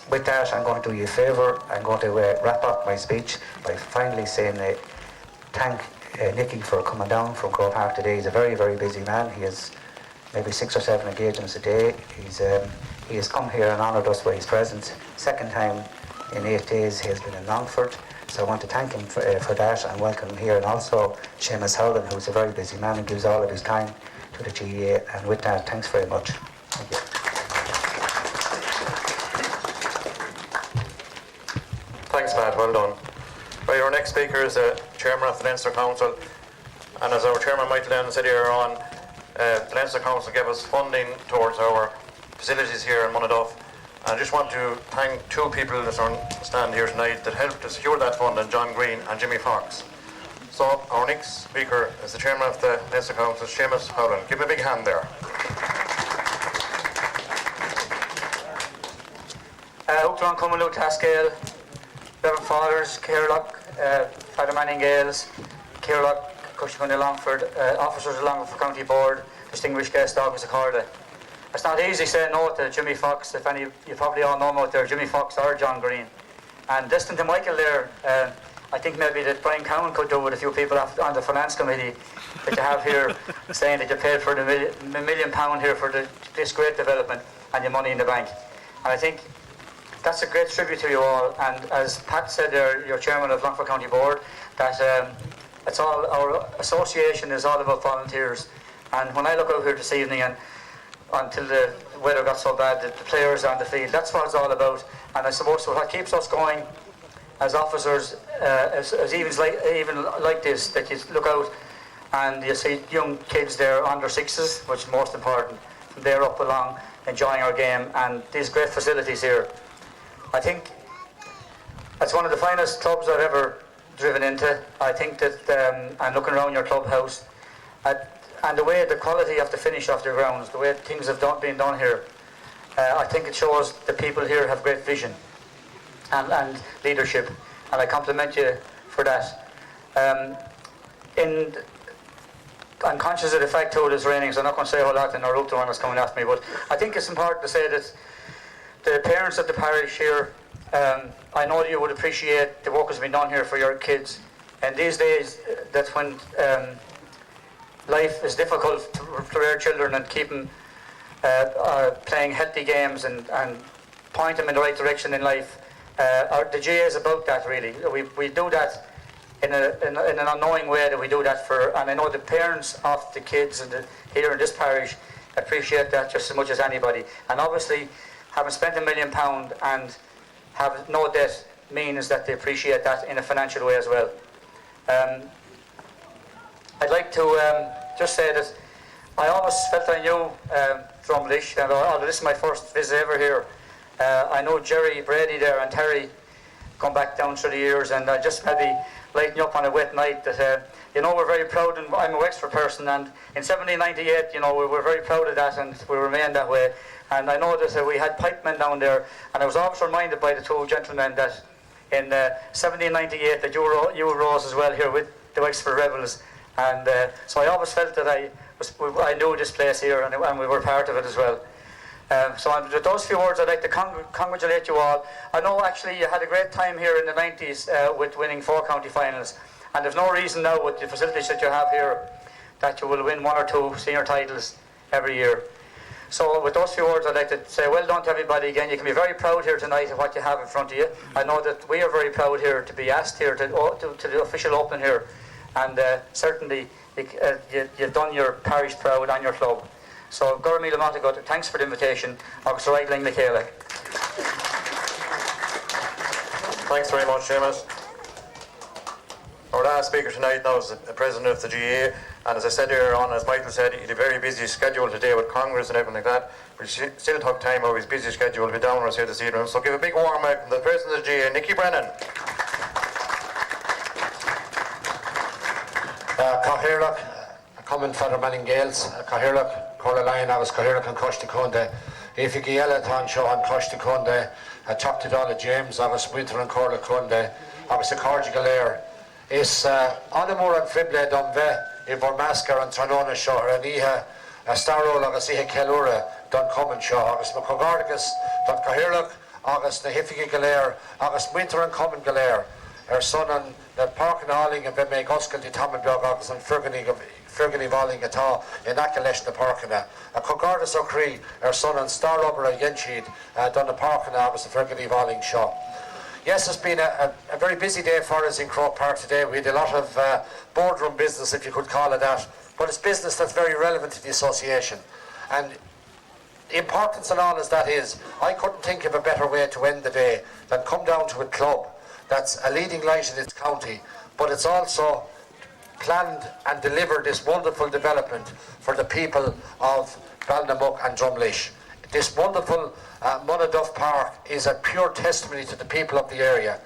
Speaker 11: with that, I'm going to do you a favour. I'm going to wrap up my speech by finally saying thank Nicky for coming down from Crow Park today. He's a very, very busy man. He has maybe 6 or 7 engagements a day. He has come here and honoured us with his presence. Second time in 8 days he has been in Longford. So I want to thank him for that and welcome him here. And also Seamus Howland, who's a very busy man and gives all of his time to the GAA. And with that, thanks very much. Thank you.
Speaker 5: Thanks, Matt. Well done. Right, our next speaker is the chairman of the Leinster Council, and as our chairman Michael Lennon said earlier on, the Leinster Council gave us funding towards our facilities here in Monaduff, and I just want to thank 2 people that are standing here tonight that helped to secure that funding, John Green and Jimmy Fox. So our next speaker is the chairman of the Leinster Council, Seamus Howland. Give him a big hand there.
Speaker 12: Uachtaráin Cummalú Tascale, Reverend Fathers, Cairlock, Father Manning Gaels, Cairlock, Cushman Longford, officers of Longford County Board, distinguished guests, Douglas Accorda. It's not easy saying no to Jimmy Fox. If any, you probably all know him out there, Jimmy Fox or John Green. And listening to Michael there, I think maybe that Brian Cowan could do with a few people on the finance committee that you have here saying that you paid for the £1 million here for this great development and your money in the bank. And I think that's a great tribute to you all. And as Pat said there, you're chairman of Longford County Board, that it's all, our association is all about volunteers. And when I look out here this evening, and until the weather got so bad that the players on the field, that's what it's all about. And I suppose what keeps us going as officers, as even like this, that you look out and you see young kids there under 6s, which is most important. They're up along enjoying our game, and these great facilities here. I think it's one of the finest clubs I've ever driven into. I think that, and looking around your clubhouse, and the way the quality of the finish of the grounds, the way things have been done here, I think it shows the people here have great vision and leadership, and I compliment you for that. I'm conscious of the fact too it's raining, so I'm not going to say a whole lot in our route one that's coming after me, but I think it's important to say that the parents of the parish here, I know that you would appreciate the work that's been done here for your kids. And these days, that's when life is difficult for our children, and keep them playing healthy games and point them in the right direction in life. The GAA is about that, really. We do that in an unknowing way that we do that for, and I know the parents of the kids here in this parish appreciate that just as much as anybody. And obviously, having spent £1 million and have no debt means that they appreciate that in a financial way as well. I'd like to just say that I always felt I knew Drumlish, and although this is my first visit ever here, I know Jerry Brady there and Terry come back down through the years, and I just maybe lighten up on a wet night that you know, we're very proud, and I'm a Wexford person, and in 1798, you know, we were very proud of that, and we remain that way. And I know that we had pipemen down there, and I was always reminded by the two gentlemen that in 1798 that you rose as well here with the Wexford Rebels, and so I always felt that I knew this place here, and we were part of it as well. So with those few words, I'd like to congratulate you all. I know actually you had a great time here in the 90s with winning 4 county finals, and there's no reason now with the facilities that you have here that you will win 1 or 2 senior titles every year. So with those few words, I'd like to say well done to everybody again. You can be very proud here tonight of what you have in front of you. I know that we are very proud here to be asked here to the official opening here, and certainly you've done your parish proud and your club. So Gurmila Montagut, thanks for the invitation. Agus Reitling Michaela.
Speaker 5: Thanks very much, Seamus. Our last speaker tonight now is the President of the GAA, and as I said earlier on, as Michael said, he had a very busy schedule today with Congress and everything like that, but he still took time out of his busy schedule to be down with us here this evening. So give a big warm welcome to the President of the GAA, Nicky Brennan.
Speaker 13: Cahirlock, coming for the Manning Gaels, Cahirlock, Corlaline, I was Cahirlock and Coshticonde, Ifiki Elaton show on Coshticonde, Choctadala James, I was Winter and Corlaconde, I was a Cordigal Air. Is Anamur and Fible Dunve, Ivormasker and Tranona Shaw, and Iha, Starro, August Iha Kelura, Dun Common Shaw, August McCogardigus, Dun Cahirlock, August the Hifiki Galair, August Winter and Common Galair, her son and the Park and Alling of Beme Goskel, the Tammenberg, August and Fergany Valling at all, in Akalesh the Park and a Cogardus O'Cree, her son and Star Rubber at Yenshid, Dun the Park and August the Fergany Valling Shaw. Yes, it's been a very busy day for us in Croke Park today. We had a lot of boardroom business, if you could call it that, but it's business that's very relevant to the association. And the importance and all as that is, I couldn't think of a better way to end the day than come down to a club that's a leading light in its county, but it's also planned and delivered this wonderful development for the people of Balnamuck and Drumlish. This wonderful Monaduff Park is a pure testimony to the people of the area.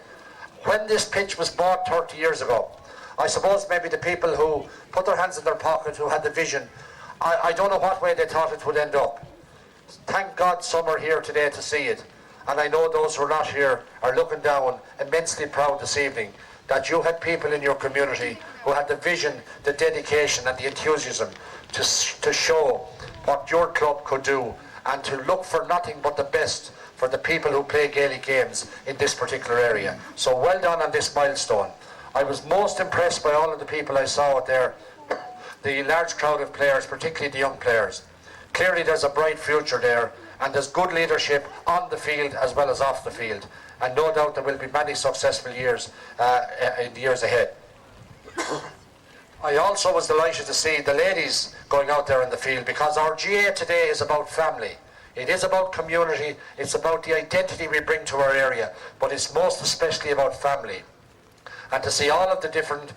Speaker 13: When this pitch was bought 30 years ago, I suppose maybe the people who put their hands in their pocket, who had the vision, I don't know what way they thought it would end up. Thank God some are here today to see it. And I know those who are not here are looking down, immensely proud this evening that you had people in your community who had the vision, the dedication and the enthusiasm to show what your club could do, and to look for nothing but the best for the people who play Gaelic games in this particular area. So well done on this milestone. I was most impressed by all of the people I saw out there, the large crowd of players, particularly the young players. Clearly there's a bright future there, and there's good leadership on the field as well as off the field. And no doubt there will be many successful years in the years ahead. I also was delighted to see the ladies going out there in the field, because our GAA today is about family. It is about community, it's about the identity we bring to our area, but it's most especially about family. And to see all of the different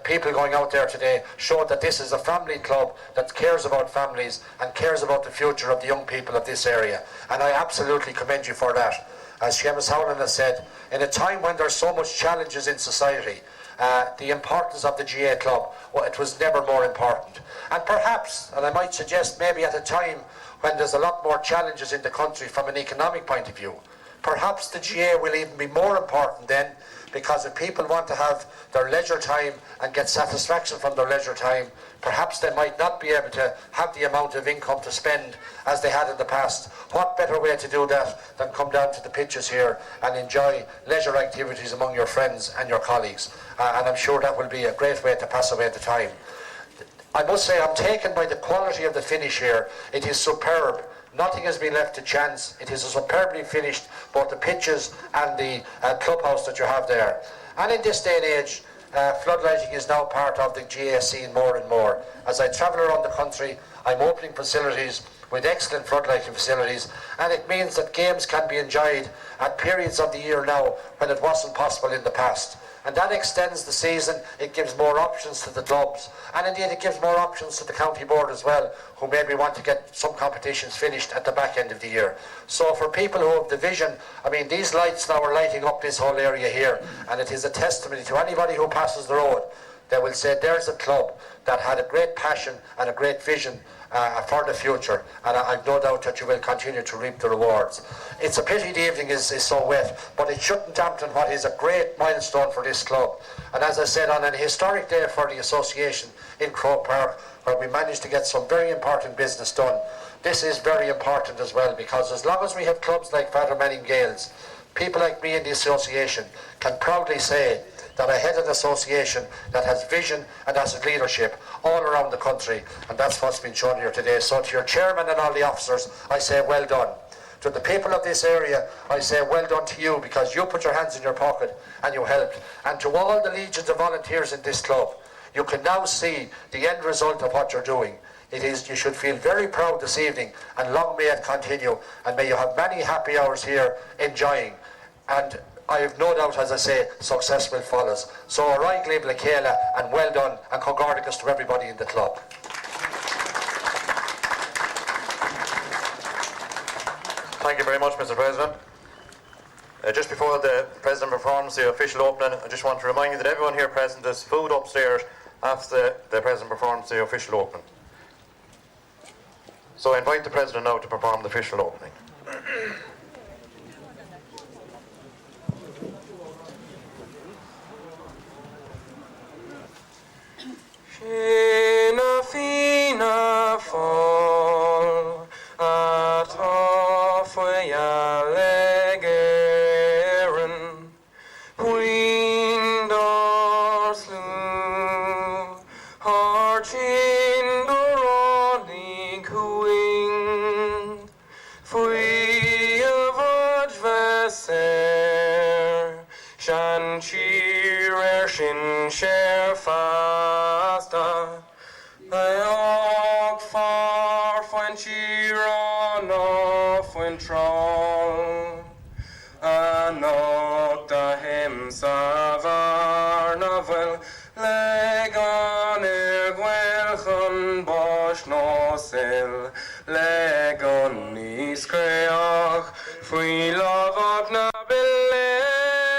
Speaker 13: people going out there today showed that this is a family club that cares about families and cares about the future of the young people of this area. And I absolutely commend you for that. As Seamus Howland has said, in a time when there's so much challenges in society, the importance of the GAA club, well, it was never more important. And perhaps, and I might suggest maybe at a time when there's a lot more challenges in the country from an economic point of view, perhaps the GAA will even be more important then, because if people want to have their leisure time and get satisfaction from their leisure time, perhaps they might not be able to have the amount of income to spend as they had in the past. What better way to do that than come down to the pitches here and enjoy leisure activities among your friends and your colleagues? And I'm sure that will be a great way to pass away the time. I must say I'm taken by the quality of the finish here. It is superb. Nothing has been left to chance. It is superbly finished, both the pitches and the clubhouse that you have there. And in this day and age, floodlighting is now part of the GAA scene more and more. As I travel around the country, I'm opening facilities with excellent floodlighting facilities, and it means that games can be enjoyed at periods of the year now when it wasn't possible in the past. And that extends the season. It gives more options to the clubs, and indeed it gives more options to the county board as well, who maybe want to get some competitions finished at the back end of the year. So for people who have the vision, I mean, these lights now are lighting up this whole area here, and it is a testimony to anybody who passes the road. They will say there's a club that had a great passion and a great vision for the future, and I've no doubt that you will continue to reap the rewards. It's a pity the evening is so wet, but it shouldn't dampen what is a great milestone for this club. And as I said, on an historic day for the association in Croke Park, where we managed to get some very important business done, this is very important as well, because as long as we have clubs like Father Manning Gaels, people like me in the association can proudly say that I head an association that has vision and has leadership all around the country, and that's what's been shown here today. So to your chairman and all the officers, I say well done. To the people of this area, I say well done to you, because you put your hands in your pocket and you helped. And to all the legions of volunteers in this club, you can now see the end result of what you're doing. It is, you should feel very proud this evening, and long may it continue, and may you have many happy hours here enjoying. And I have no doubt, as I say, success will follow us. So Arai Glebe Kayla, and well done, and congratulations to everybody in the club.
Speaker 5: Thank you very much, Mr. President. Just before the President performs the official opening, I just want to remind you that everyone here present is food upstairs after the President performs the official opening. So I invite the President now to perform the official opening.
Speaker 14: Fina fina fall at ofwya legeren Windor slew Harchinder onig wing Fwy avod veser Shan cheer shin share fasta I walk far when she run off when troll and not the hymns of our novel leg on gwelchon bosh no sil leg on iskreach free love of na belair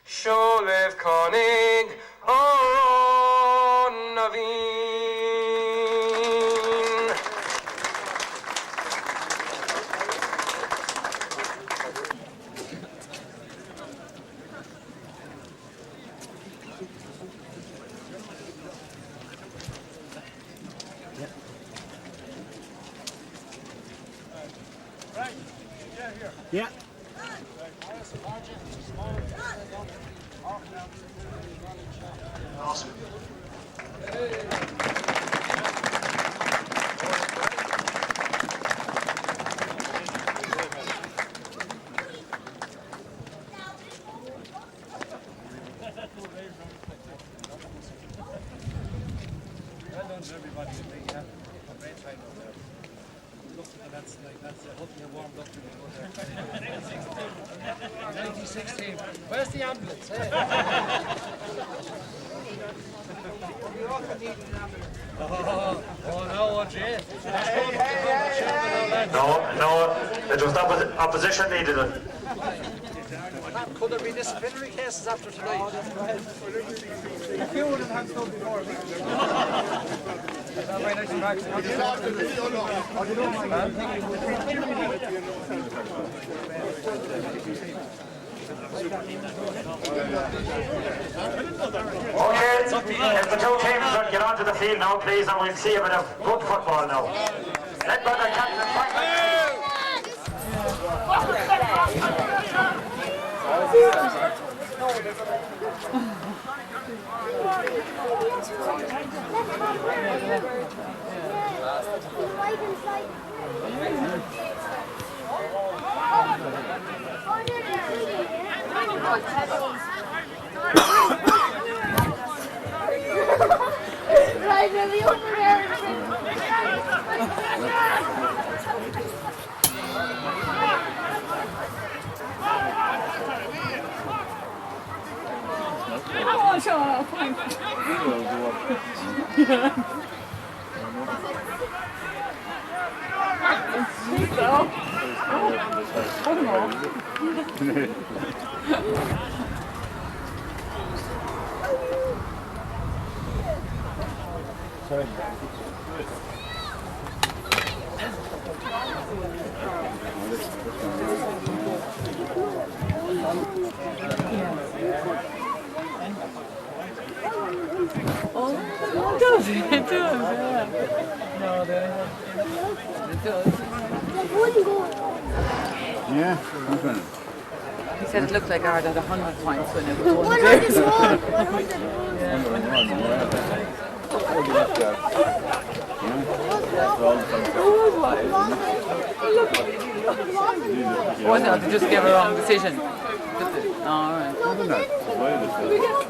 Speaker 14: sholev konig on navin.
Speaker 9: Yeah.
Speaker 14: Awesome.
Speaker 15: Well done to everybody. You have a great time over there. Look at that's hopefully a warm up to the 1916. Where's the ambulance? Hey? Oh no, Jay.
Speaker 4: No, it was opposition needed it.
Speaker 15: Could there be disciplinary cases after tonight? A few of them have stood before me.
Speaker 4: Okay, if the two teams will get onto the field now, please, and we'll see a bit of good football now. Led by the captain,
Speaker 2: Right, really over there. Oh, shut up, fine.
Speaker 16: Sorry.
Speaker 2: Oh, does it? It does, yeah. No, it does.
Speaker 16: Yeah, okay.
Speaker 2: He said it looked like Ardagh had 100 points when it was 1-0. Oh no, they just gave a wrong decision. Alright.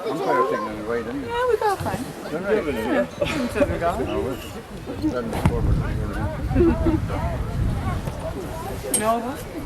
Speaker 16: Umpire taking it right anyway.
Speaker 2: Yeah, we got fine. Yeah, until we got it. No, it wasn't.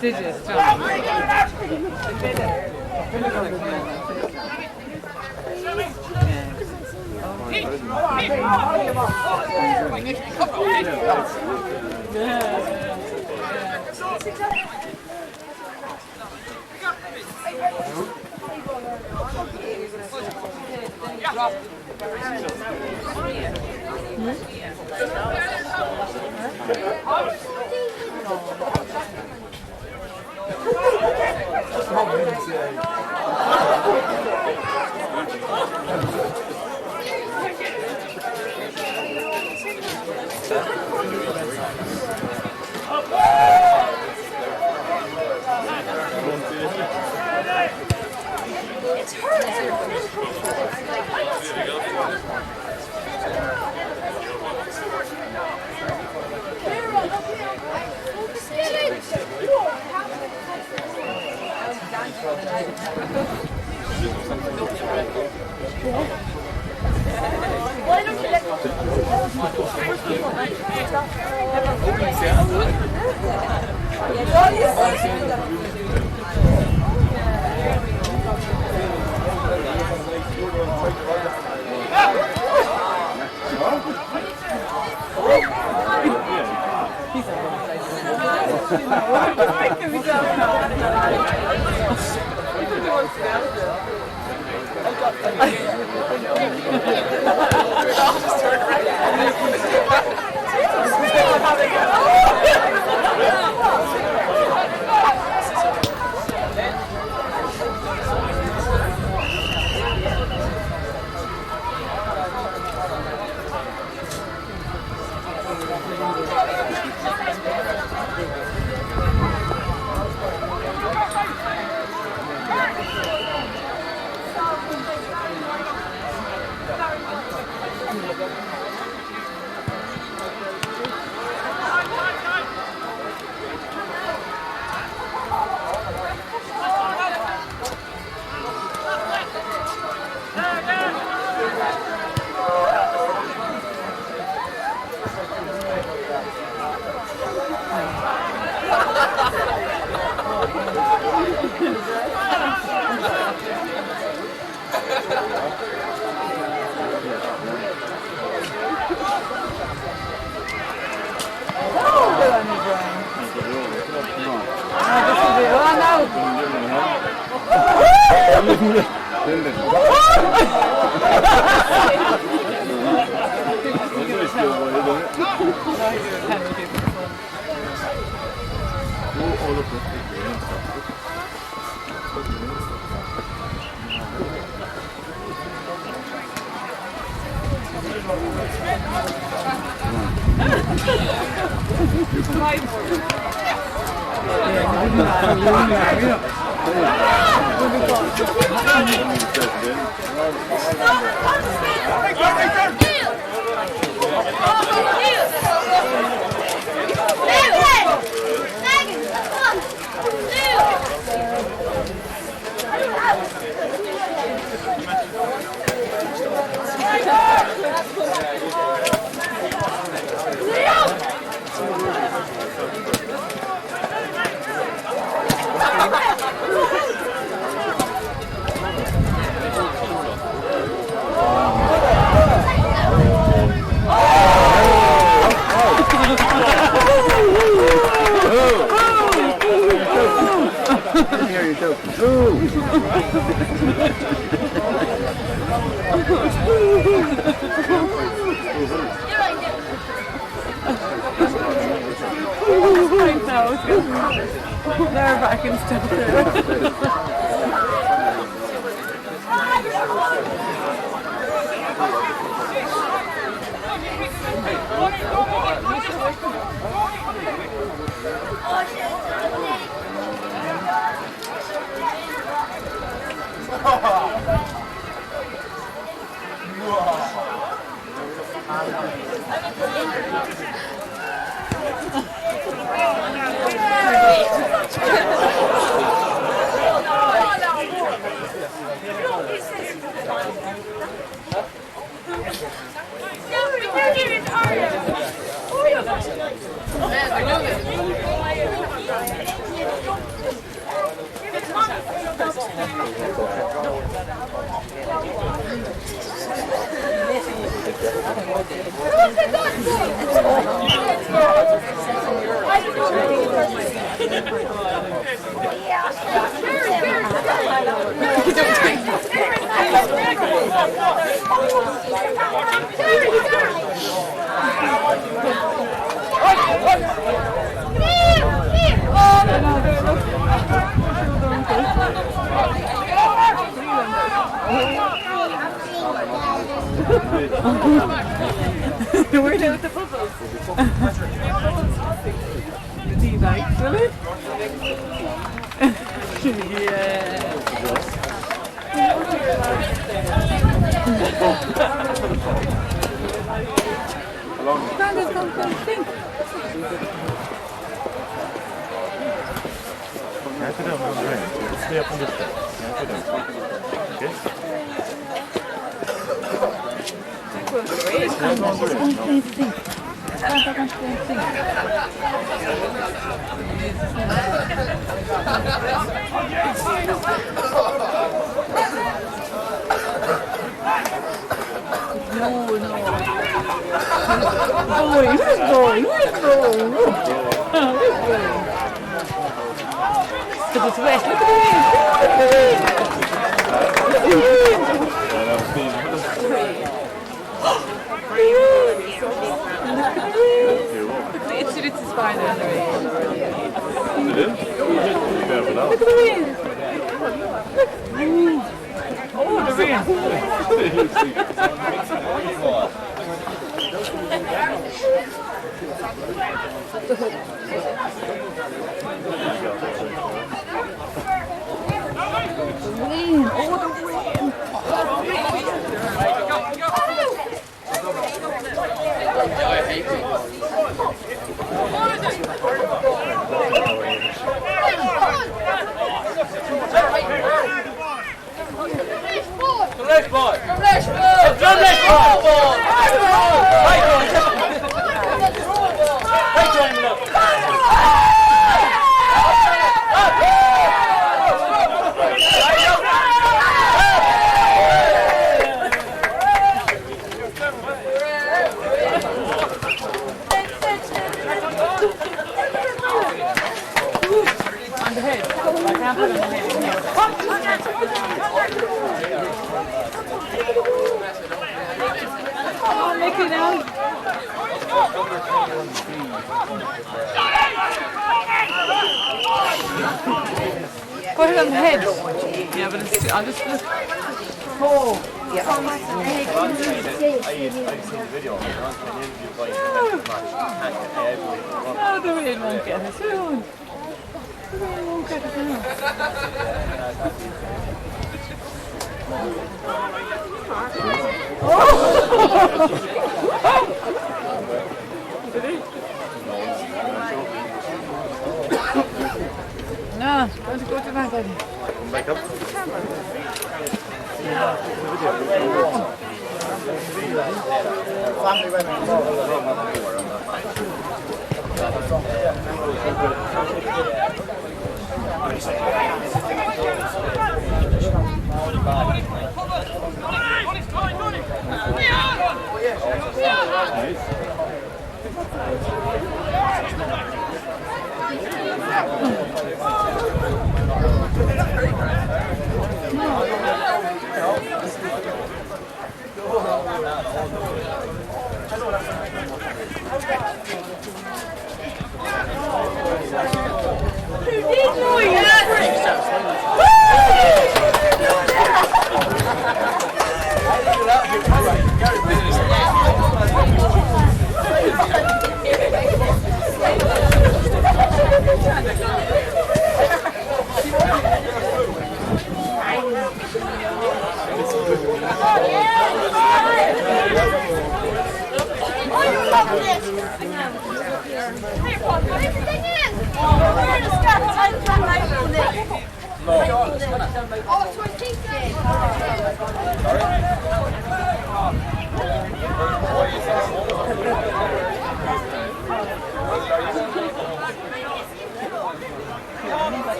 Speaker 2: Did you? Why don't you let We're down with the bubbles. The tea bags, will it? Yeah. Standards don't think.
Speaker 17: Stay up on this step. Okay.
Speaker 2: No. Who's going? Who's going? at its waist. Look at the wind. Look at the wind. Look at the wind. It's fine. Look at the wind. Oh, the wind. Put it on the head. Yeah, but it's, I'll just look. Oh, yeah.
Speaker 17: I've seen the video.
Speaker 2: No, the rain won't get us. The rain won't get us now. No, going to go to my daddy.
Speaker 17: Come back up.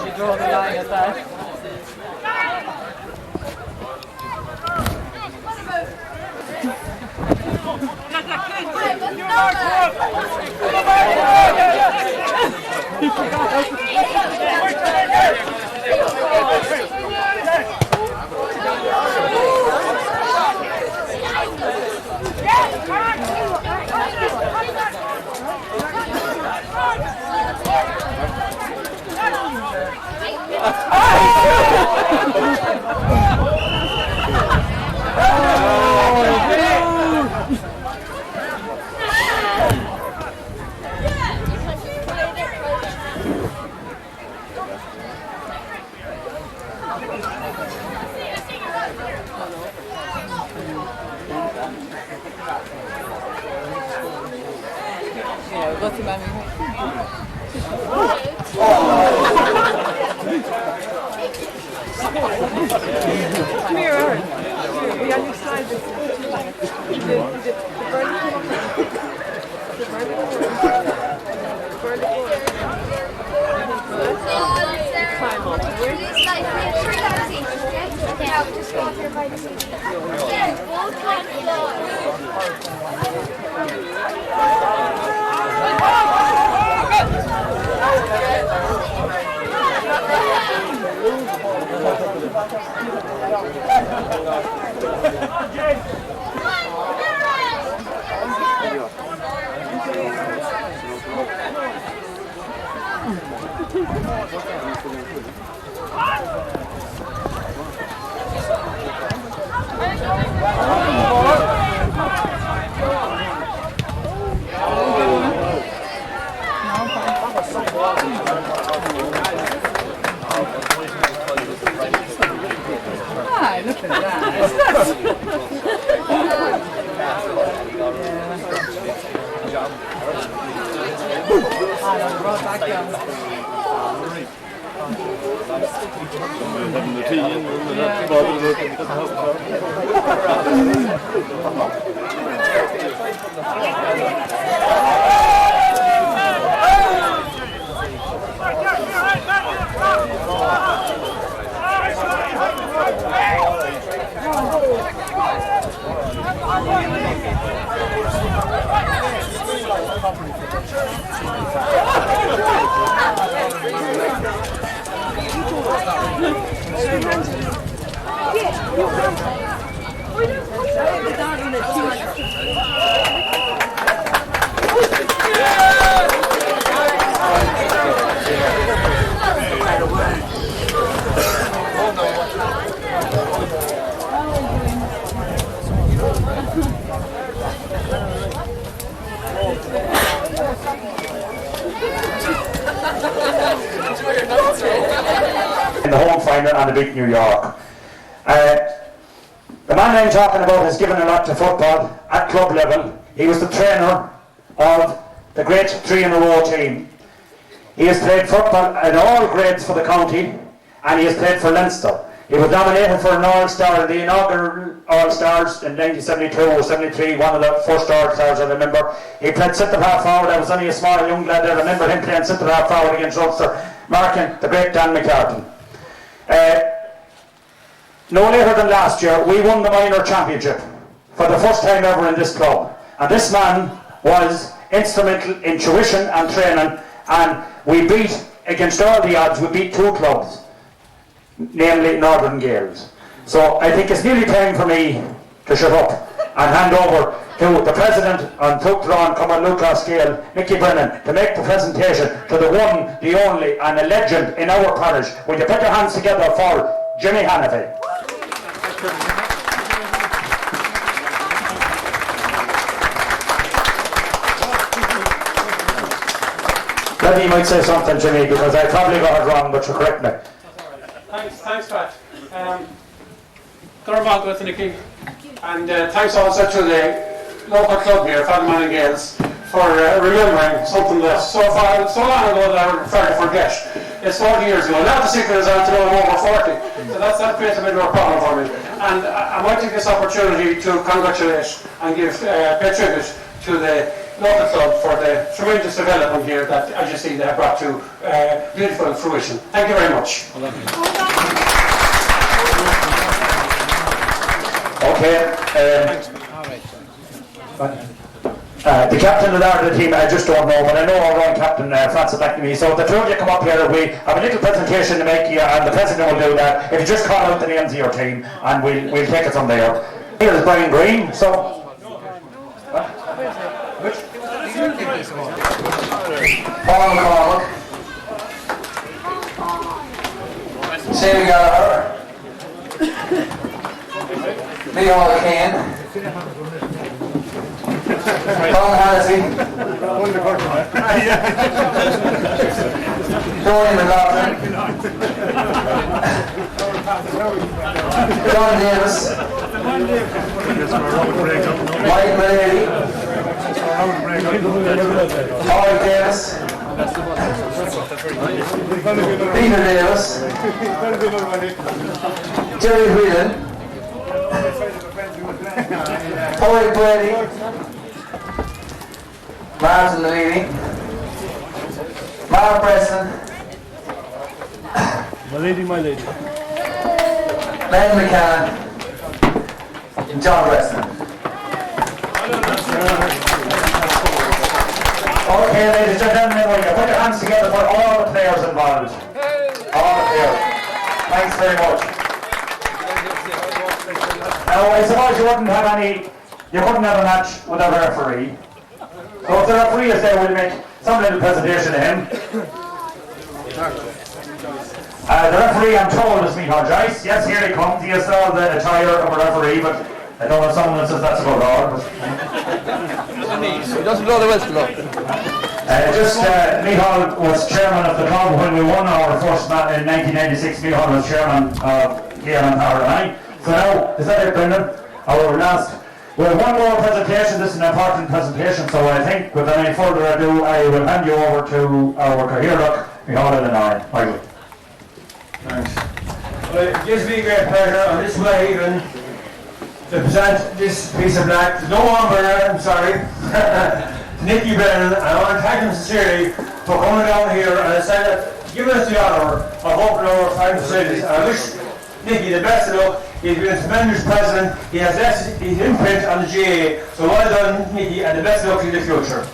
Speaker 2: You draw the line at that. What's the mommy? Come here, Aaron. Be on your side. The bird Look at that.
Speaker 4: In the home final and the beat New York. The man I'm talking about has given a lot to football at club level. He was the trainer of the great 3-in-a-row team. He has played football in all grades for the county, and he has played for Leinster. He was nominated for an All-Star, the inaugural All-Stars in 1972 or 73, one of the first All-Stars I remember. He played centre-half forward. I was only a small young lad. I remember him playing centre-half forward against Ulster, marking the great Dan McCartan. No later than last year, we won the minor championship for the first time ever in this club. And this man was instrumental in tuition and training, and we beat, against all the odds, we beat two clubs, namely Northern Gaels. So I think it's nearly time for me to shut up and hand over to the President and Tuchtron Cumbernauld Gael, Nicky Brennan, to make the presentation to the one, the only, and a legend in our parish. Will you put your hands together for Jimmy Hannafy? Maybe you might say something, Jimmy, because I probably got it wrong, but you correct me.
Speaker 18: Thanks, Pat. Good with Nicky, and thanks also to the local club here, Fadman and Gaels, for remembering something that so long ago that I would fairly forget. It's 40 years ago. Now the secret is out to know I'm over 40, so that creates a bit of a problem for me. And I might take this opportunity to congratulate and pay tribute to the local club for the tremendous development here that, as you see, they have brought to beautiful fruition. Thank you very much.
Speaker 4: Okay. The captain of the Ardagh team, I just don't know, but I know our own captain, Francis McNamee. So the two of you come up here, we have a little presentation to make you, and the president will do that. If you just call out the names of your team, and we'll take it from there. Here is Brian Green, so... Paul McCormick, Sammy Gallagher, Leo Kane, Colin Hannessy, Tony McLaughlin, John Davis, Mike Malady, Howard Davis, Peter Davis, Jerry Whelan, Corey Brady, Martin Levy, Mark Preston,
Speaker 17: my lady.
Speaker 4: Len McCann, and John Preston. Okay, ladies and gentlemen, will you put your hands together for all the players involved? All the players. Thanks very much. Now, I suppose you couldn't have a match without a referee. So if the referee is there, we'll make some little presentation to him. The referee, I'm told, is Micheál Joyce. Yes, here he comes. He has all the attire of a referee, but I don't know, someone says that's about all. But
Speaker 16: He doesn't blow the whistle though.
Speaker 4: Micheál was chairman of the club when we won our first match in 1996. Micheál was chairman of Gaels and Ardagh St. So now, is that it, Brendan? Our last. We have one more presentation. This is an important presentation, so I think without any further ado, I will hand you over to our Cathaoirleach, Micheál Michael.
Speaker 18: Thanks. Well, it gives me great pleasure on this way even to present this piece of black. No one burner, I'm sorry. Nicky Brennan, and I want to thank him sincerely for coming down here and giving us the honour of opening our fine facilities. I wish Nicky the best of luck. He's been a tremendous president. He has his imprint on the GAA. So well done, Nicky, and the best of luck in the future.